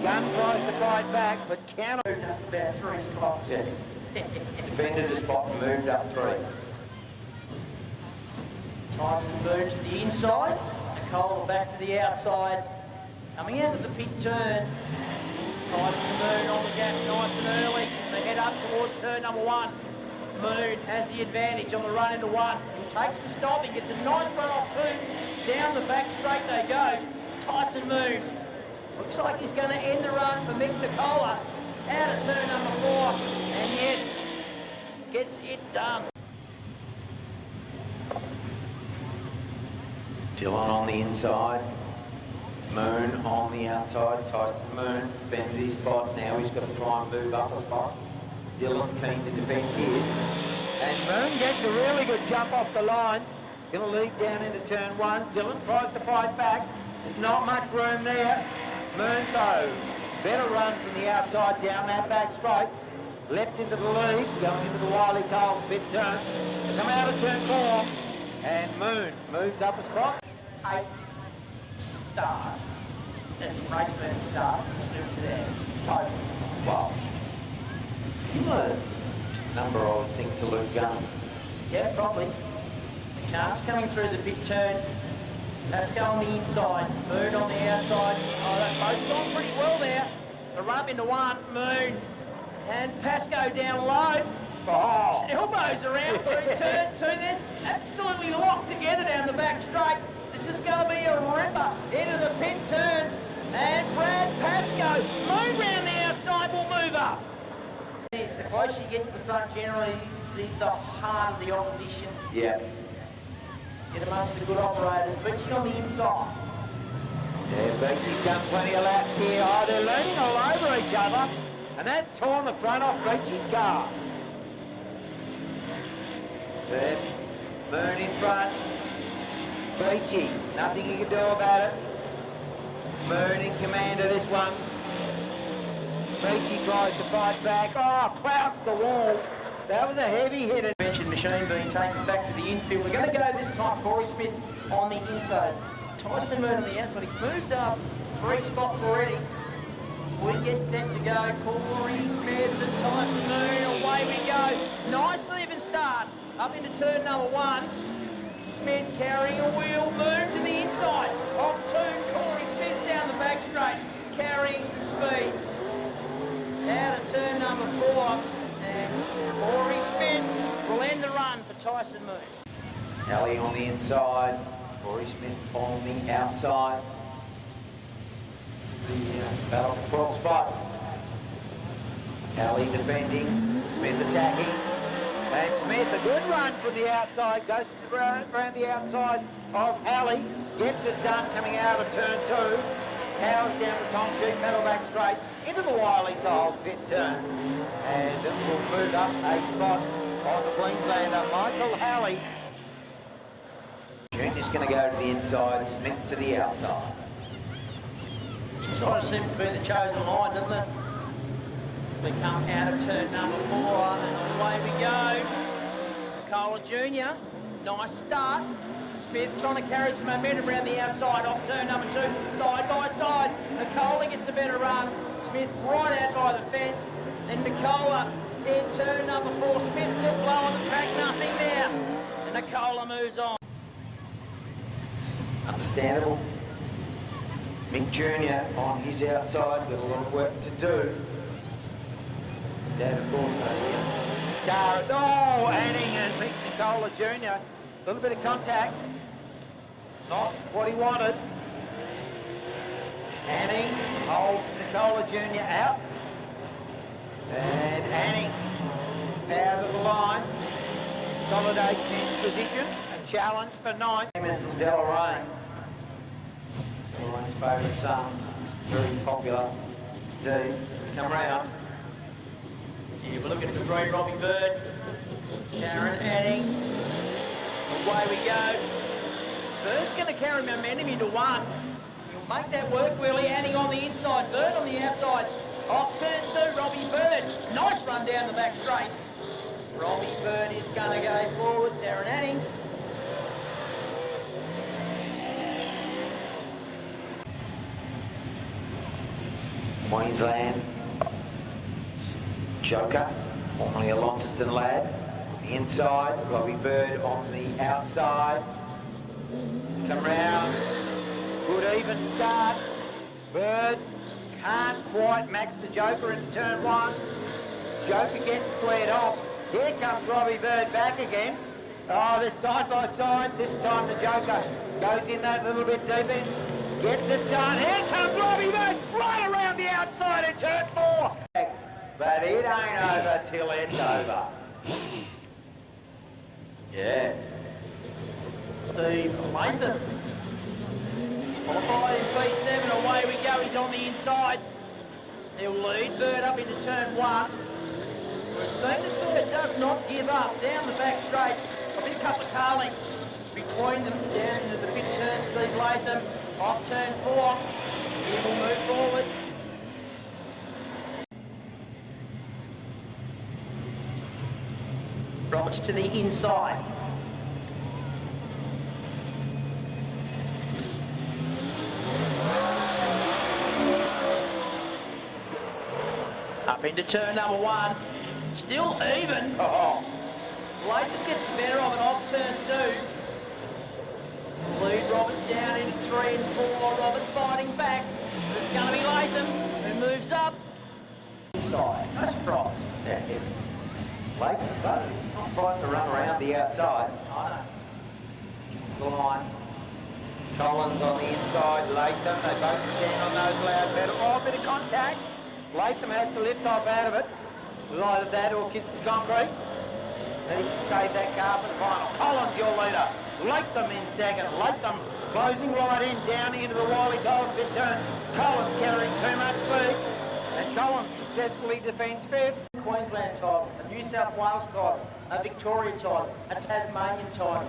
Gunn tries to fight back, but cannot. About 3 spots. Yeah. Defended a spot and moved up 3. Tyson Moon to the inside. Nicola back to the outside. Coming out of the pit turn. Tyson Moon on the gas nice and early. They head up towards turn number 1. Moon has the advantage on the run into 1. He takes the stop. He gets a nice run off 2. Down the back straight they go. Tyson Moon. Looks like he's going to end the run for Mick Nicola. Out of turn number 4. And yes, gets it done. Dylan on the inside. Moon on the outside. Tyson Moon defended his spot. Now he's got to try and move up a spot. Dylan keen to defend his. And Moon gets a really good jump off the line. It's going to lead down into turn 1. Dylan tries to fight back. There's not much room there. Moon though, better run from the outside down that back straight. Left into the lead, going into the Wiley Tiles pit turn. They come out of turn 4. And Moon moves up a spot. 8 start. There's a raceman start. SEDAN. Total. Well, similar number, I would think, to Luke Gunn. Yeah, probably. The car's coming through the pit turn. Pasco on the inside. Moon on the outside. Oh, they've both gone pretty well there. The run up into 1. Moon. And Pasco down low. Oh. Elbows around through turn 2. They're absolutely locked together down the back straight. This is going to be a ripper into the pit turn. And Brad Pasco, Moon round the outside, will move up. The closer you get to the front, generally, the harder the opposition. Yeah. Get amongst the good operators. Beachy on the inside. Yeah, Beachy's done plenty of laps here. Oh, they're leaning all over each other. And that's torn the front off Beachy's car. There. Moon in front. Beachy, nothing you can do about it. Moon in command of this one. Beachy tries to fight back. Oh, clouts the wall. That was a heavy hit. Mentioned machine being taken back to the infield. We're going to go this time. Corey Smith on the inside. Tyson Moon on the outside. He's moved up 3 spots already. As we get set to go, Corey Smith and Tyson Moon. Away we go. Nice even start. Up into turn number 1. Smith carrying a wheel. Moon to the inside. Off 2. Corey Smith down the back straight. Carrying some speed. Out of turn number 4. And Corey Smith will end the run for Tyson Moon. Alley on the inside. Corey Smith on the outside. The battle for 12th spot. Alley defending. Smith attacking. And Smith, a good run from the outside, goes around the outside of Alley, gets it done coming out of turn 2, powers down the top sheet, pedal back straight, into the Wiley Tiles pit turn. And will move up a spot on the Queenslander, Michael Halley. Junior's going to go to the inside, Smith to the outside. Inside seems to be the chosen line, doesn't it? We come out of turn number 4 and away we go. Nicola Jr., nice start. Smith trying to carry some momentum around the outside off turn number 2, side by side. Nicola gets a better run. Smith right out by the fence. And Nicola in turn number 4. Smith looked low on the track, nothing there. And Nicola moves on. Understandable. Mick Jr. on his outside, got a lot of work to do. That, of course, Star. Oh, Anning and Mick Nicola Jr. A little bit of contact. Not what he wanted. Anning holds Nicola Jr. out. And Anning out of the line. Consolidates in position. A challenge for 9th. From Deloraine. Everyone's favourite son. Very popular. D. Come round. Yeah, we're looking at the great Robbie Bird. Sharon Anning. Away we go. Bird's going to carry momentum into 1. He'll make that work, Willie. Anning on the inside, Bird on the outside. Off turn 2, Robbie Bird. Nice run down the back straight. Robbie Bird is going to go forward. Darren Anning. Queensland Joker, formerly a Launceston lad. The inside, Robbie Bird on the outside. Come round, good even start. Bird can't quite match the Joker in turn one. Joker gets squared off. Here comes Robbie Bird back again. Oh, they're side by side. This time the Joker goes in that little bit deep in. Gets it done. Here comes Robbie Bird right around the outside in turn four. But it ain't over till it's over. Yeah. Steve Latham. Qualified in P7, away we go, he's on the inside. He'll lead Bird up into turn one. We've seen that Bird does not give up. Down the back straight, probably a couple of car lengths between them. Down into the big turn, Steve Latham. Off turn four, he will move forward. Roberts to the inside. Up into turn number one. Still even. Oh. Latham gets better of it off turn two. Lead Roberts down into 3 and 4. Roberts fighting back. But it's going to be Latham who moves up. Inside. No surprise. Yeah. Latham, but he's not fighting to run around the outside. I know. The line. Collins on the inside, Latham, they both stand on those loud pedals. Oh, a bit of contact. Latham has to lift off out of it. With either that or kiss the concrete. Needs to save that car for the final. Collins, your leader. Latham in second. Latham closing right in, down into the Wiley Tolls pit turn. Collins carrying too much speed. And Collins successfully defends fifth. Queensland titles, a New South Wales title, a Victoria title, a Tasmanian title.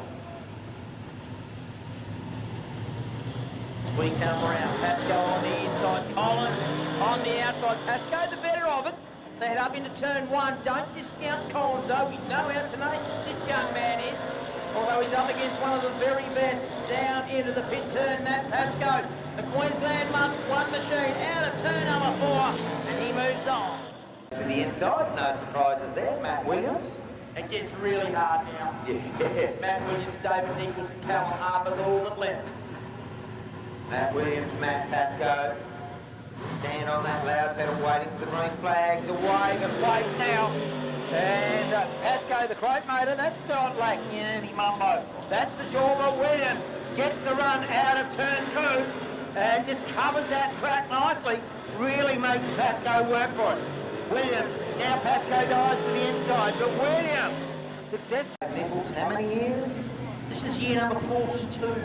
As we come around, Pascoe on the inside, Collins on the outside. Pascoe the better of it. So head up into turn one. Don't discount Collins though. We know how tenacious this young man is. Although he's up against one of the very best. Down into the pit turn, Matt Pascoe. The Queensland one machine out of turn number 4. And he moves on. To the inside, no surprises there. Matt Williams. It gets really hard now. Yeah. Matt Williams, David Nichols and Callum Harper, all that left. Matt Williams, Matt Pascoe. Stand on that loud pedal waiting for the green flag to wave and wave now. And Pascoe, the crate motor, that's not lacking in any mumbo. That's for sure, but Williams gets the run out of turn 2 and just covers that track nicely, really making Pascoe work for it. Williams, now Pascoe dives to the inside, but Williams, successful. Nichols, how many years? This is year number 42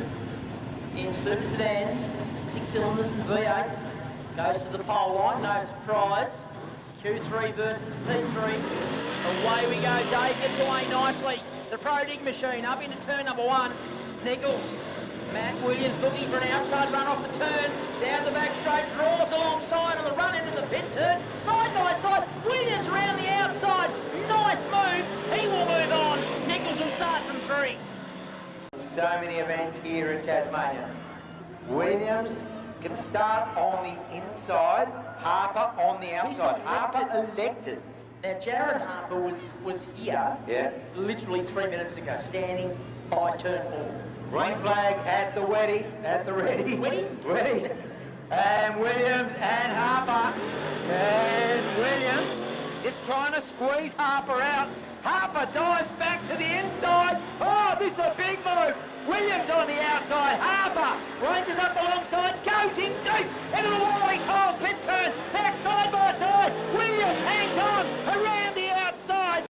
in Super Sedans, 6 cylinders and V8s. Goes to the pole line, no surprise. Q3 versus T3. Away we go, Dave gets away nicely. The Pro Dig machine up into turn number 1. Nichols, Matt Williams looking for an outside run off the turn. Down the back straight, draws alongside on the run into the pit turn. Side by side, Williams round the outside. Nice move, he will move on. Nichols will start from 3. So many events here in Tasmania. Williams can start on the inside, Harper on the outside. Harper elected. Now Jared Harper was here, literally 3 minutes ago, standing by turn 4. Green flag at the ready. Ready. And Williams and Harper. And Williams just trying to squeeze Harper out. Harper dives back to the inside. Oh, this is a big move. Williams on the outside. Harper ranges up alongside, goes in deep into the Wiley Tolls pit turn. They're side by side. Williams hangs on around the outside.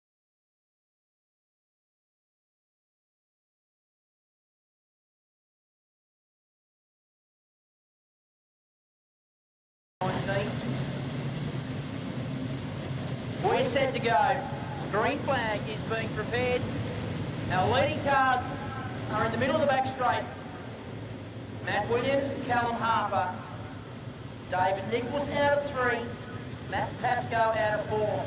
We're set to go. Green flag is being prepared. Our leading cars are in the middle of the back straight. Matt Williams and Callum Harper. David Nichols out of 3. Matt Pascoe out of 4.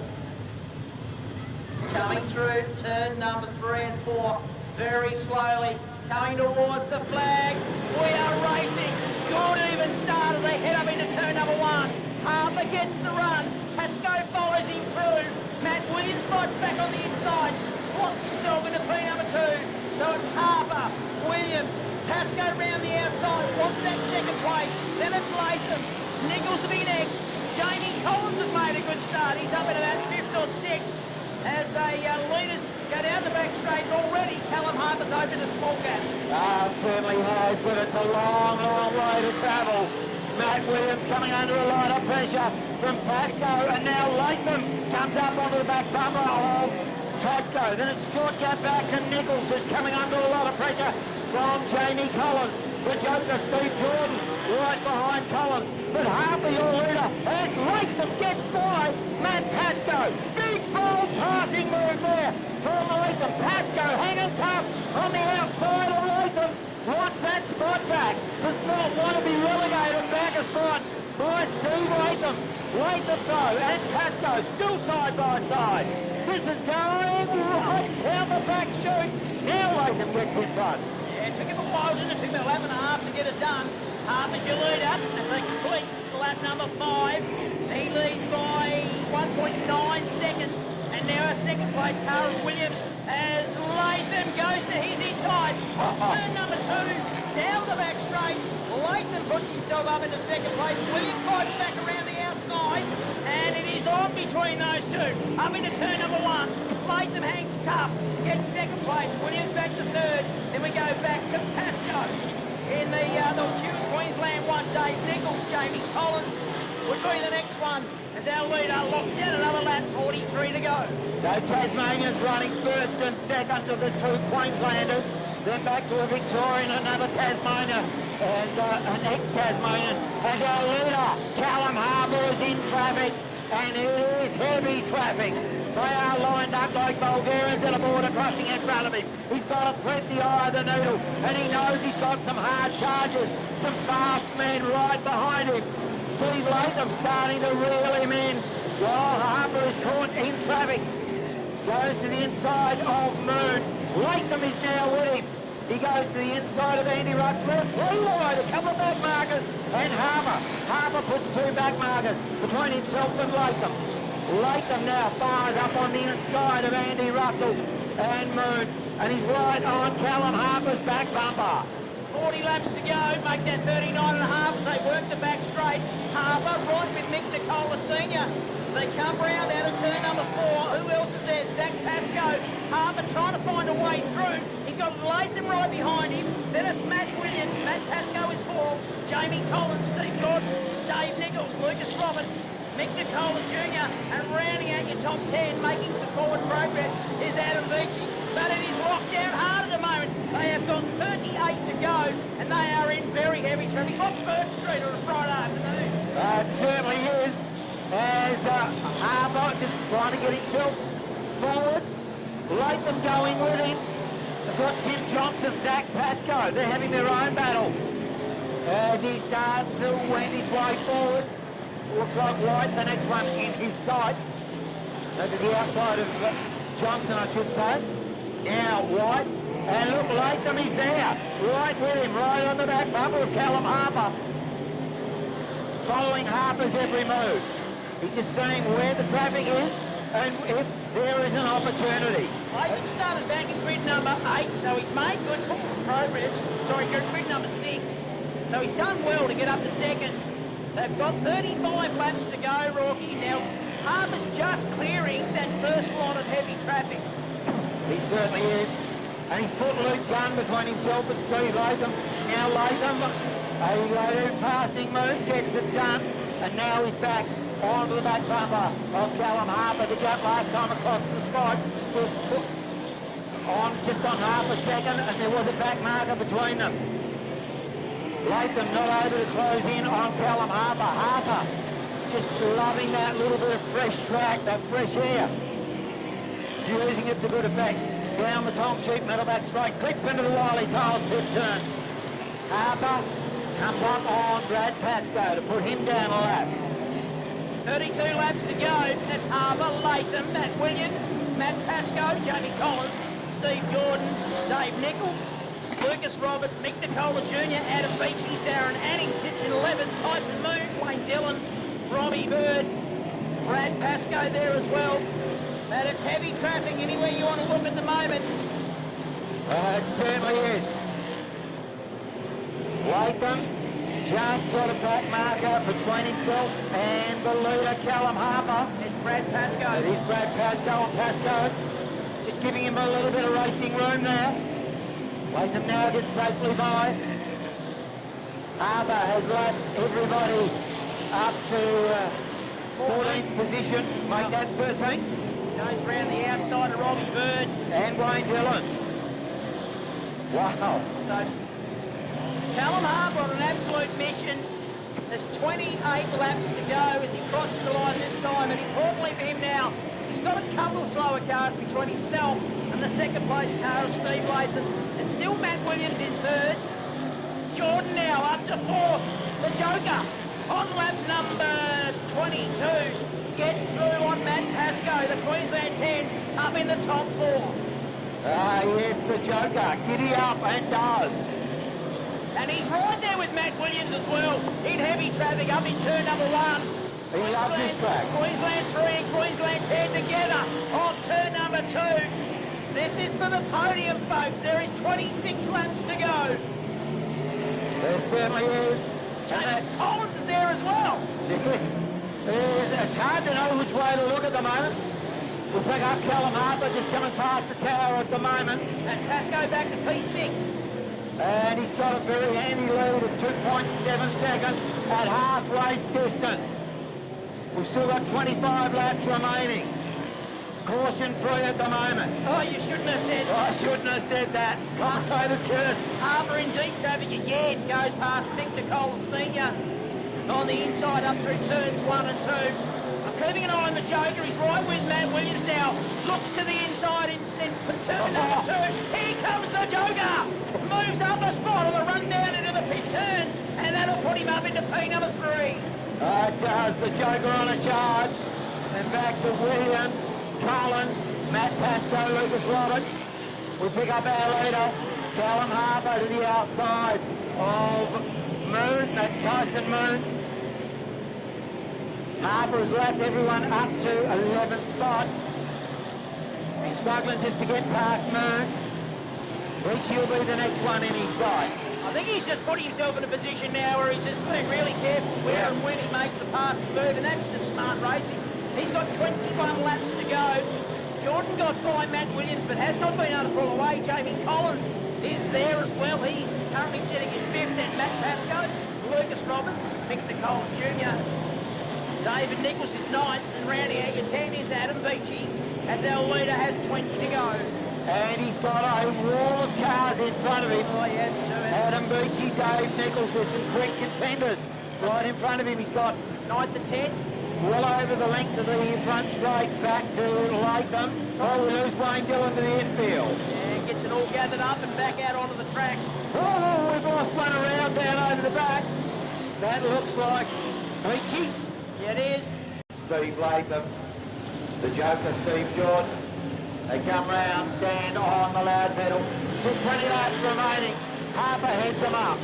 Coming through turn number 3 and 4 very slowly. Coming towards the flag. We are racing. Good even start as they head up into turn number 1. Harper gets the run. Pascoe follows him through. Matt Williams fights back on the inside, slots himself into P2. So it's Harper, Williams, Pascoe round the outside, wants that second place. Then it's Latham, Nichols to be next. Jamie Collins has made a good start. He's up into that 5th or 6th as the leaders go down the back straight. Already Callum Harper's opened a small gap. Certainly has, but it's a long, long way to travel. Matt Williams coming under a lot of pressure from Pascoe, and now Latham comes up onto the back bumper of Pascoe. Then it's short gap back to Nichols, who's coming under a lot of pressure from Jamie Collins. The Joker, Steve Jordan, right behind Collins. But Harper, your leader, as Latham gets by Matt Pascoe. Big, bold passing move there from Latham. Pascoe hanging tough on the outside of Latham. Wants that spot back. Does not want to be relegated back a spot by Steve Latham. Latham though, and Pascoe still side by side. This is going right down the back chute. Now Latham gets in front. Yeah, it took him a while, didn't it? It took him a lap and a half to get it done. Harper's your leader as they complete lap number 5. He leads by 1.9 seconds. And now our second place, Carl Williams, as Latham goes to his inside. Turn number 2, down the back straight. Latham puts himself up into second place. Williams fights back around the outside. And it is on between those two. Up into turn number 1. Latham hangs tough, gets second place. Williams back to 3rd. Then we go back to Pascoe. In the Queensland 1, Dave Nichols, Jamie Collins would be the next one as our leader locks down another lap, 43 to go. So Tasmania's running first and second to the 2 Queenslanders. Then back to a Victorian, another Tasmania, and an ex-Tasmanian. As our leader, Callum Harper, is in traffic, and it is heavy traffic. They are lined up like Bulgarians at a border crossing in front of him. He's got to thread the eye of the needle, and he knows he's got some hard charges, some fast men right behind him. Steve Latham starting to reel him in. While Harper is caught in traffic. Goes to the inside of Moon. Latham is now with him. He goes to the inside of Andy Russell. 3 wide, a couple of back markers, and Harper. Harper puts 2 back markers between himself and Latham. Latham now fires up on the inside of Andy Russell and Moon, and he's right on Callum Harper's back bumper. 40 laps to go, make that 39 and a half as they work the back straight. Harper right with Mick Nicola Sr. They come round out of turn number 4. Who else is there? Zach Pascoe. Harper trying to find a way through. He's got Latham right behind him. Then it's Matt Williams. Matt Pascoe is 4. Jamie Collins, Steve Jordan, Dave Nichols, Lucas Roberts, Mick Nicola Jr. And rounding out your top 10, making some forward progress, is Adam Beachy. But it is locked down hard at the moment. They have got 38 to go, and they are in very heavy traffic. It's like Burke Street on a Friday afternoon. It certainly is. As Harper just trying to get himself forward. Latham going with him. They've got Tim Johnson, Zach Pascoe. They're having their own battle. As he starts to wend his way forward. Looks like White, the next one in his sights. To the outside of Johnson, I should say. Now White. And look, Latham is there. Right with him, right on the back bumper of Callum Harper. Following Harper's every move. He's just seeing where the traffic is and if there is an opportunity. Latham started back in grid number 8, so he's made good progress. Sorry, grid number 6. So he's done well to get up to second. They've got 35 laps to go, Rocky. Now, Harper's just clearing that first lot of heavy traffic. He certainly is. And he's put Luke Gunn between himself and Steve Latham. Now Latham, a passing move, gets it done. And now he's back onto the back bumper of Callum Harper. The gap last time across the spot was put on just on half a second, and there was a back marker between them. Latham not able to close in on Callum Harper. Harper just loving that little bit of fresh track, that fresh air. Using it to good effect. Down the Tom Sheep metal back straight, clip into the Wiley Tiles pit turn. Harper comes up on Brad Pascoe to put him down a lap. 32 laps to go. That's Harper, Latham, Matt Williams, Matt Pascoe, Jamie Collins, Steve Jordan, Dave Nichols, Lucas Roberts, Mick Nicola Jr., Adam Beachy, Darren Anning sits in 11th, Tyson Moon, Wayne Dillon, Brian Robbie Bird. Brad Pascoe there as well. And it's heavy traffic anywhere you want to look at the moment. It certainly is. Latham just got a back marker between himself and the leader, Callum Harper. It's Brad Pascoe. It is Brad Pascoe, and Pascoe just giving him a little bit of racing room there. Latham now gets safely by. Harper has let everybody up to 14th position, make that 13th. Goes round the outside of Robbie Bird. And Wayne Dillon. Wow. So, Callum Harper on an absolute mission. There's 28 laps to go as he crosses the line this time, and importantly for him now, he's got a couple of slower cars between himself and the second place car of Steve Latham. And still Matt Williams in third. Jordan now up to fourth. The Joker on lap number 22 gets through on Matt Pascoe, the Queensland 10, up in the top four. Yes, the Joker, giddy up and does. And he's right there with Matt Williams as well, in heavy traffic up in turn number one. He loves this track. Queensland 3 and Queensland 10 together on turn number 2. This is for the podium, folks. There is 26 laps to go. There certainly is. Jamie Collins is there as well. It's hard to know which way to look at the moment. We'll pick up Callum Harper just coming past the tower at the moment. And Pascoe back to P6. And he's got a very handy lead of 2.7 seconds at half race distance. We've still got 25 laps remaining. Caution free at the moment. Oh, you shouldn't have said that. I shouldn't have said that. Commentator's curse. Harper in deep traffic again, goes past Mick Nicole Senior on the inside up through turns 1 and 2. I'm keeping an eye on the Joker. He's right with Matt Williams now. Looks to the inside in turn number 2. Here comes the Joker. Moves up a spot on the run down into the pit turn, and that'll put him up into P number 3. It does. The Joker on a charge. And back to Williams, Collins, Matt Pascoe, Lucas Roberts. We pick up our leader, Callum Harper, to the outside of Moon. That's Tyson Moon. Harper has lapped everyone up to 11th spot. He's struggling just to get past Moon. Reach will be the next one in his sight. I think he's just putting himself in a position now where he's just being really careful where and when he makes a passing move, and that's just smart racing. He's got 21 laps to go. Jordan got by Matt Williams, but has not been able to pull away. Jamie Collins is there as well. He's currently sitting in 5th, and Matt Pascoe, Lucas Roberts, Mick Nicole Jr. David Nichols is 9th, and rounding out your 10 is Adam Beachy, as our leader has 20 to go. And he's got a wall of cars in front of him. Oh, yes, too. Adam Beachy, Dave Nichols, there's some quick contenders right in front of him. He's got 9th and 10. well over the length of the front straight back to Latham. Oh, we lose Wayne Dillon to the infield. And gets it all gathered up and back out onto the track. Oh, we've lost one around down over the back. That looks like Beachy. Yeah, it is. Steve Latham, the Joker, Steve Jordan. They come round, stand on the loud pedal. 20 laps remaining. Harper heads them up.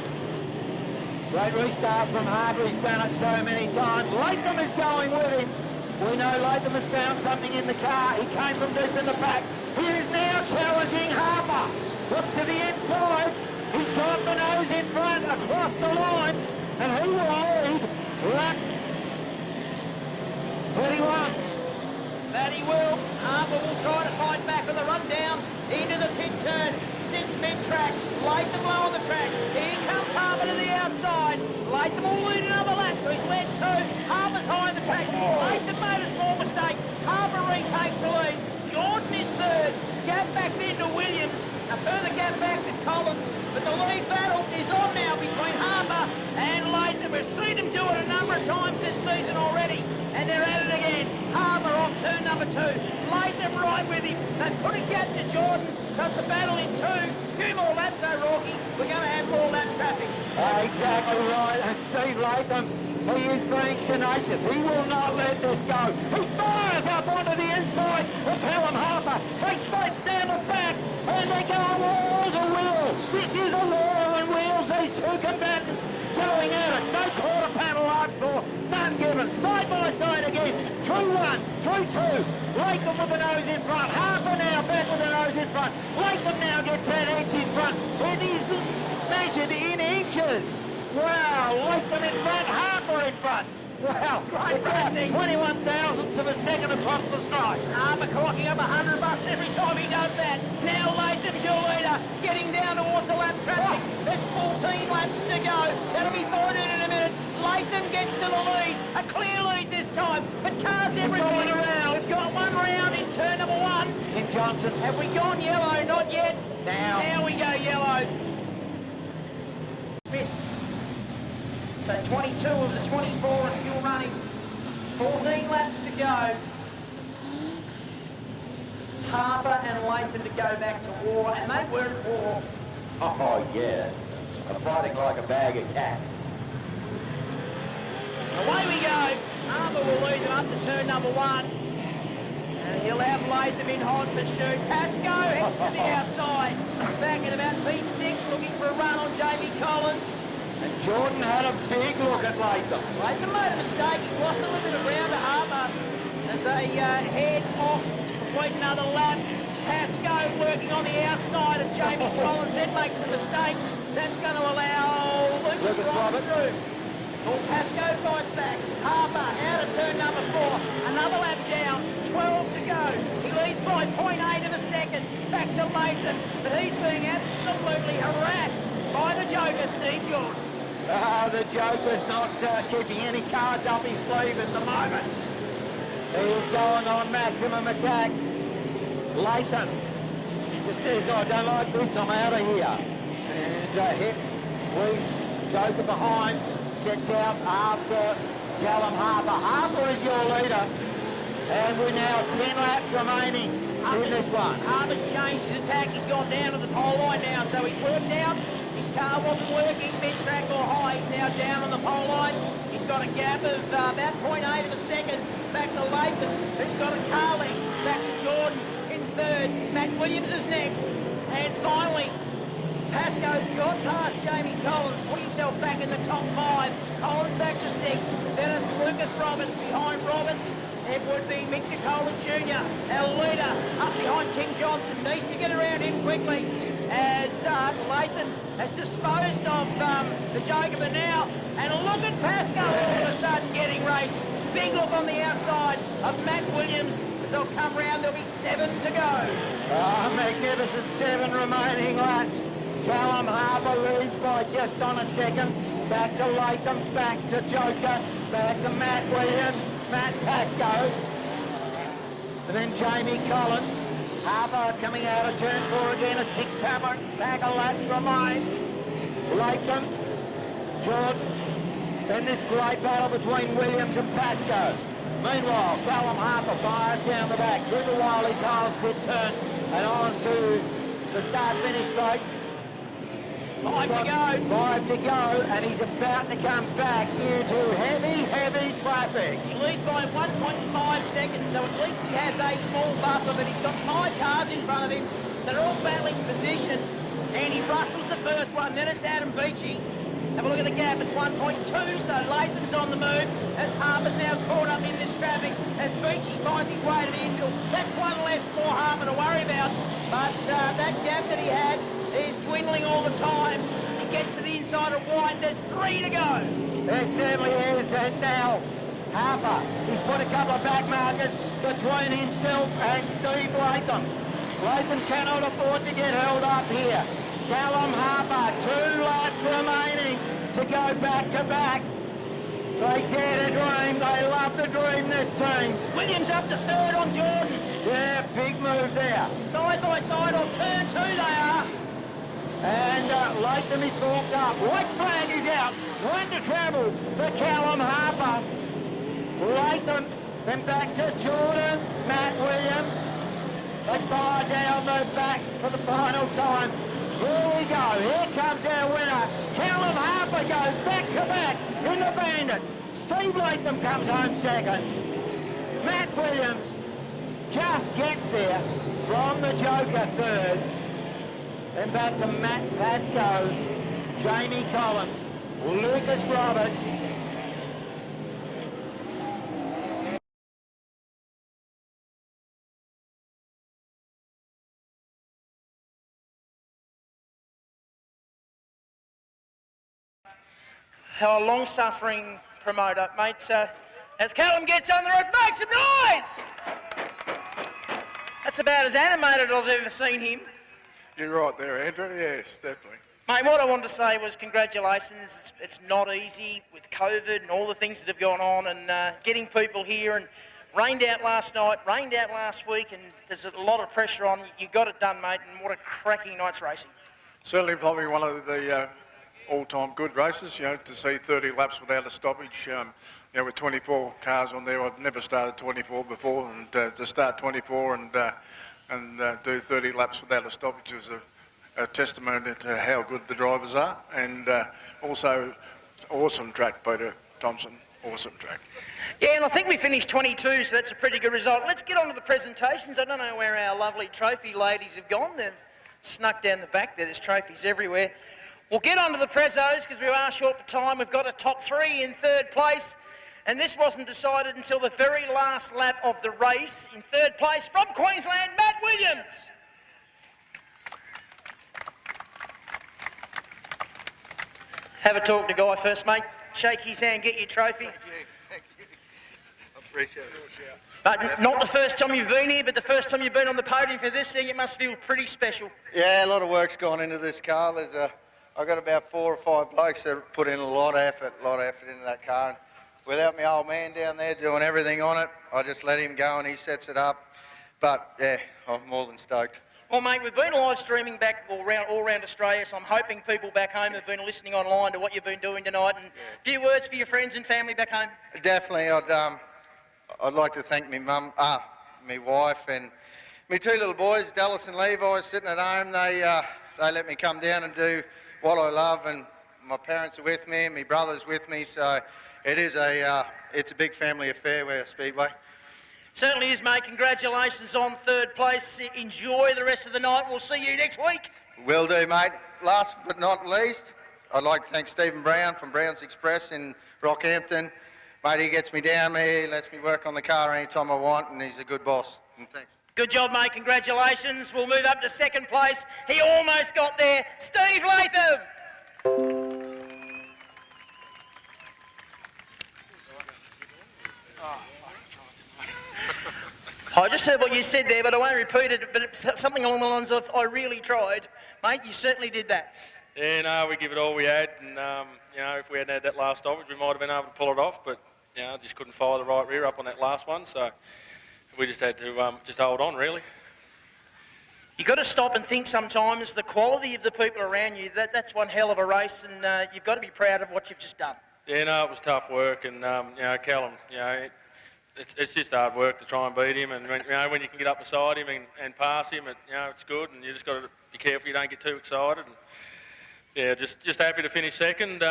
Great restart from Harper. He's done it so many times. Latham is going with him. We know Latham has found something in the car. He came from deep in the pack. He is now challenging Harper. Looks to the inside. He's got the nose in front across the line. And he will lead lap 21. That he will. Harper will try to fight back on the run down into the pit turn. Sits mid-track. Latham low on the track. Here comes Harper to the outside. Latham will lead another lap, so he's led 2. Harper's high in the track. Latham made a small mistake. Harper retakes the lead. Jordan is 3rd. Gap back then to Williams. A further gap back to Collins. But the lead battle is on now between Harper and Latham. We've seen him do it a number of times this season already. And they're at it again. Harper on turn number 2. Latham right with him. They've put a gap to Jordan. So it's a battle in 2. Few more laps, O'Rourke. We're going to have more lap traffic. Exactly right. And Steve Latham, he is being tenacious. He will not let this go. He fires up onto the inside of Callum Harper. They fight down the back. And they go wall to wheel. This is a wall and wheels. These two combatants going at it. No quarter panel asked for. None given. Side by through one, through two. Latham with the nose in front. Harper now back with the nose in front. Latham now gets that edge in front. It is measured in inches. Wow, Latham in front, Harper in front. Wow, Great racing. 21 thousandths of a second across the strike. Harper clocking up $100 every time he does that. Now Latham's your leader, getting down towards the lap traffic. There's 14 laps to go. That'll be 14 in a minute. Latham gets to the lead, a clear lead this time, but cars everywhere around. We've got one round in turn number one. Tim Johnson. Have we gone yellow? Not yet. Now we go yellow. Smith. So 22 of the 24 are still running. 14 laps to go. Harper and Latham to go back to war, and they were at war. Oh, yeah. I'm fighting like a bag of cats. Away we go. Harper will lead them up to turn number one. And he'll have Latham in hot pursuit. Pascoe heads to the outside. Back at about P6, looking for a run on Jamie Collins. And Jordan had a big look at Latham. Latham made a mistake. He's lost a little bit of ground to Harper as they head off, complete another lap. Pascoe working on the outside of Jamie Collins, then makes a mistake. That's going to allow Lucas Roberts through. Well, Pascoe fights back. Harper out of turn number 4. Another lap down. 12 to go. He leads by 0.8 of a second. Back to Latham. But he's being absolutely harassed by the Joker, Steve Jordan. The Joker's not keeping any cards up his sleeve at the moment. He's going on maximum attack. Latham just says, I don't like this, I'm out of here. And hit, leaves Joker behind. Sets out after Callum Harper. Harper is your leader. And we're now 10 laps remaining in this one. Harper's changed his attack. He's gone down to the pole line now. So he's worked out. His car wasn't working mid-track or high. He's now down on the pole line. He's got a gap of about 0.8 of a second back to Latham, who's got a car length back to Jordan in third. Matt Williams is next. And finally, Pascoe's got past Jamie Collins, put himself back in the top 5. Collins back to 6. Then it's Lucas Roberts. Behind Roberts, it would be Mick Nicola Jr., our leader, up behind King Johnson. Needs to get around him quickly as Latham has disposed of the Joker for now. And look at Pascoe all of a sudden getting raced. Big look on the outside of Matt Williams. As they'll come round, there'll be 7 to go. Magnificent 7 remaining laps. Callum Harper leads by just on a second. Back to Latham, back to Joker, back to Matt Williams, Matt Pascoe. And then Jamie Collins. Harper coming out of turn 4 again, a 6-pack of laps remain. Latham, Jordan. Then this great battle between Williams and Pascoe. Meanwhile, Callum Harper fires down the back through the Wiley Tiles pit turn and on to the start-finish straight. 5 to go. 5 to go, and he's about to come back into heavy traffic. He leads by 1.5 seconds, so at least he has a small buffer, but he's got 5 cars in front of him that are all battling position. Andy Russell's the first one, then it's Adam Beachy. Have a look at the gap, it's 1.2, so Latham's on the move as Harper's now caught up in this traffic as Beachy finds his way to the infield. That's one less for Harper to worry about, but that gap that he had is dwindling all the time. He gets to the inside of White, there's 3 to go. There certainly is, and now Harper, he's put a couple of back markers between himself and Steve Latham. Latham cannot afford to get held up here. Callum Harper, 2 laps remaining to go back to back. They dare to dream, they love to dream, this team. Williams up to 3rd on Jordan. Yeah, big move there. Side by side on turn 2 they are. And Latham is forked up. White flag is out. 1 to travel for Callum Harper. Latham, then back to Jordan, Matt Williams. They fire down the back for the final time. Here we go. Here comes our winner. Callum Harper goes back to back in the Bandit. Steve Latham comes home 2nd. Matt Williams just gets there from the Joker 3rd. Then back to Matt Pascoe, Jamie Collins, Lucas Roberts, our long-suffering promoter, mate. As Callum gets on the roof, make some noise! That's about as animated I've ever seen him. You're right there, Andrew. Yes, definitely. Mate, what I wanted to say was congratulations. It's not easy with COVID and all the things that have gone on, and getting people here, and rained out last night, rained out last week, and there's a lot of pressure on. You got it done, mate, and what a cracking night's racing. Certainly probably one of the all-time good races, you know, to see 30 laps without a stoppage. You know, with 24 cars on there, I've never started 24 before, and to start 24 and do 30 laps without a stoppage was a testimony to how good the drivers are, and also awesome track, Peter Thompson, awesome track. Yeah, and I think we finished 22, so that's a pretty good result. Let's get on to the presentations. I don't know where our lovely trophy ladies have gone. They've snuck down the back there. There's trophies everywhere. We'll get on to the prezos because we are short for time. We've got a top three in third place, and this wasn't decided until the very last lap of the race. In third place from Queensland, Matt Williams. Have a talk to Guy first, mate. Shake his hand, get your trophy. Thank you. I appreciate it. But not the first time you've been here, but the first time you've been on the podium for this thing, it must feel pretty special. Yeah, a lot of work's gone into this car. I've got about 4 or 5 blokes that put in a lot of effort into that car. And without my old man down there doing everything on it, I just let him go and he sets it up. But yeah, I'm more than stoked. Well, mate, we've been live streaming back all around Australia, so I'm hoping people back home have been listening online to what you've been doing tonight. And a few words for your friends and family back home. Definitely, I'd like to thank my mum, my wife, and my 2 little boys, Dallas and Levi, sitting at home. They let me come down and do what I love, and my parents are with me, and my brother's with me. So it's a big family affair. We're a Speedway. Certainly is, mate. Congratulations on third place. Enjoy the rest of the night. We'll see you next week. Will do, mate. Last but not least, I'd like to thank Stephen Brown from Brown's Express in Rockhampton. Mate, he gets me down there, he lets me work on the car anytime I want, and he's a good boss. And thanks. Good job, mate. Congratulations. We'll move up to second place. He almost got there. Steve Latham. I just heard what you said there, but I won't repeat it, but it's something along the lines of, I really tried. Mate, you certainly did that. Yeah, no, we give it all we had, and, you know, if we hadn't had that last stoppage, we might have been able to pull it off, but, you know, just couldn't fire the right rear up on that last one, so we just had to just hold on, really. You've got to stop and think sometimes, the quality of the people around you, that's one hell of a race, and you've got to be proud of what you've just done. Yeah, no, it was tough work, and, you know, Callum, you know, it's just hard work to try and beat him, and, you know, when you can get up beside him and pass him, you know, it's good, and you just got to be careful you don't get too excited. And, yeah, just happy to finish second.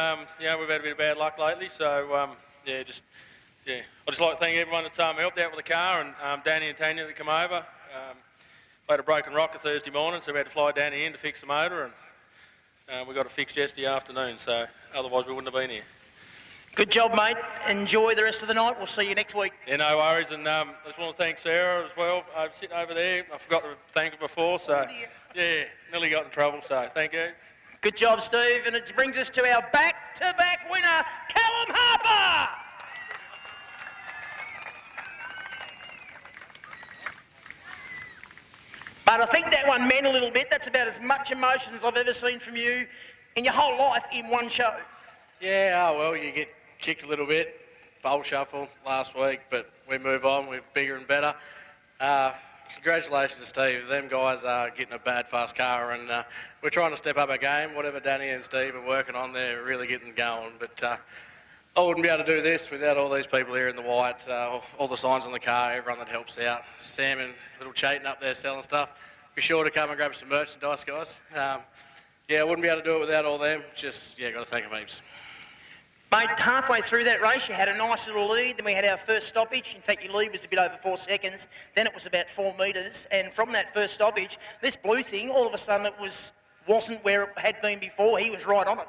You know, we've had a bit of bad luck lately, so, yeah, I'd just like to thank everyone that's helped out with the car, and Danny and Tanya that come over. We had a broken rocker Thursday morning, so we had to fly Danny in to fix the motor, and we got it fixed yesterday afternoon, so otherwise we wouldn't have been here. Good job, mate. Enjoy the rest of the night. We'll see you next week. Yeah, no worries, and I just want to thank Sarah as well. I'm sitting over there. I forgot to thank her before, so yeah, nearly got in trouble, so thank you. Good job, Steve, and it brings us to our back-to-back winner, Callum Harper. But I think that one meant a little bit. That's about as much emotion as I've ever seen from you in your whole life in one show. Yeah, oh well, you get kicked a little bit, bowl shuffle last week, but we move on, we're bigger and better. Congratulations, Steve. Them guys are getting a bad, fast car, and we're trying to step up our game. Whatever Danny and Steve are working on, they're really getting going. But I wouldn't be able to do this without all these people here in the white, all the signs on the car, everyone that helps out. Sam and little Chayton up there selling stuff. Be sure to come and grab some merchandise, guys. Yeah, I wouldn't be able to do it without all them. Just, yeah, got to thank them heaps. Mate, halfway through that race, you had a nice little lead. Then we had our first stoppage. In fact, your lead was a bit over 4 seconds. Then it was about 4 metres. And from that first stoppage, this blue thing, all of a sudden it wasn't where it had been before. He was right on it.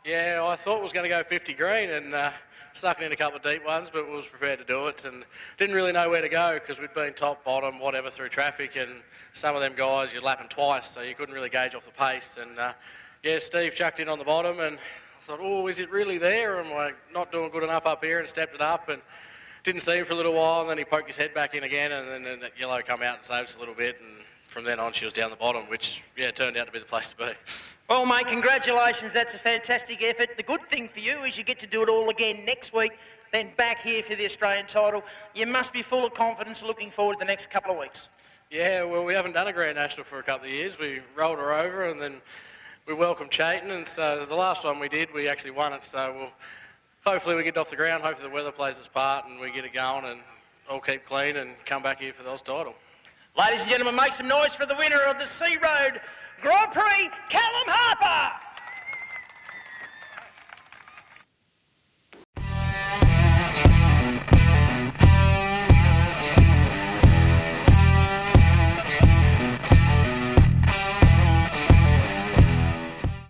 Yeah, I thought it was going to go 50 green and snuck in a couple of deep ones, but was prepared to do it and didn't really know where to go because we'd been top, bottom, whatever through traffic, and some of them guys you're lapping twice, so you couldn't really gauge off the pace. And yeah, Steve chucked in on the bottom, and I thought, oh, is it really there? Am I not doing good enough up here? And stepped it up and didn't see him for a little while, and then he poked his head back in again, and then that yellow come out and saved us a little bit, and from then on she was down the bottom, which, yeah, turned out to be the place to be. Well, mate, congratulations. That's a fantastic effort. The good thing for you is you get to do it all again next week, then back here for the Australian title. You must be full of confidence looking forward to the next couple of weeks. Yeah, well, we haven't done a Grand National for a couple of years. We rolled her over and then we welcomed Chayton, and so the last one we did, we actually won it, so we'll hopefully we get off the ground, hopefully the weather plays its part and we get it going and all keep clean and come back here for the Oz title. Ladies and gentlemen, make some noise for the winner of the SEAROAD Grand Prix, Callum Harper.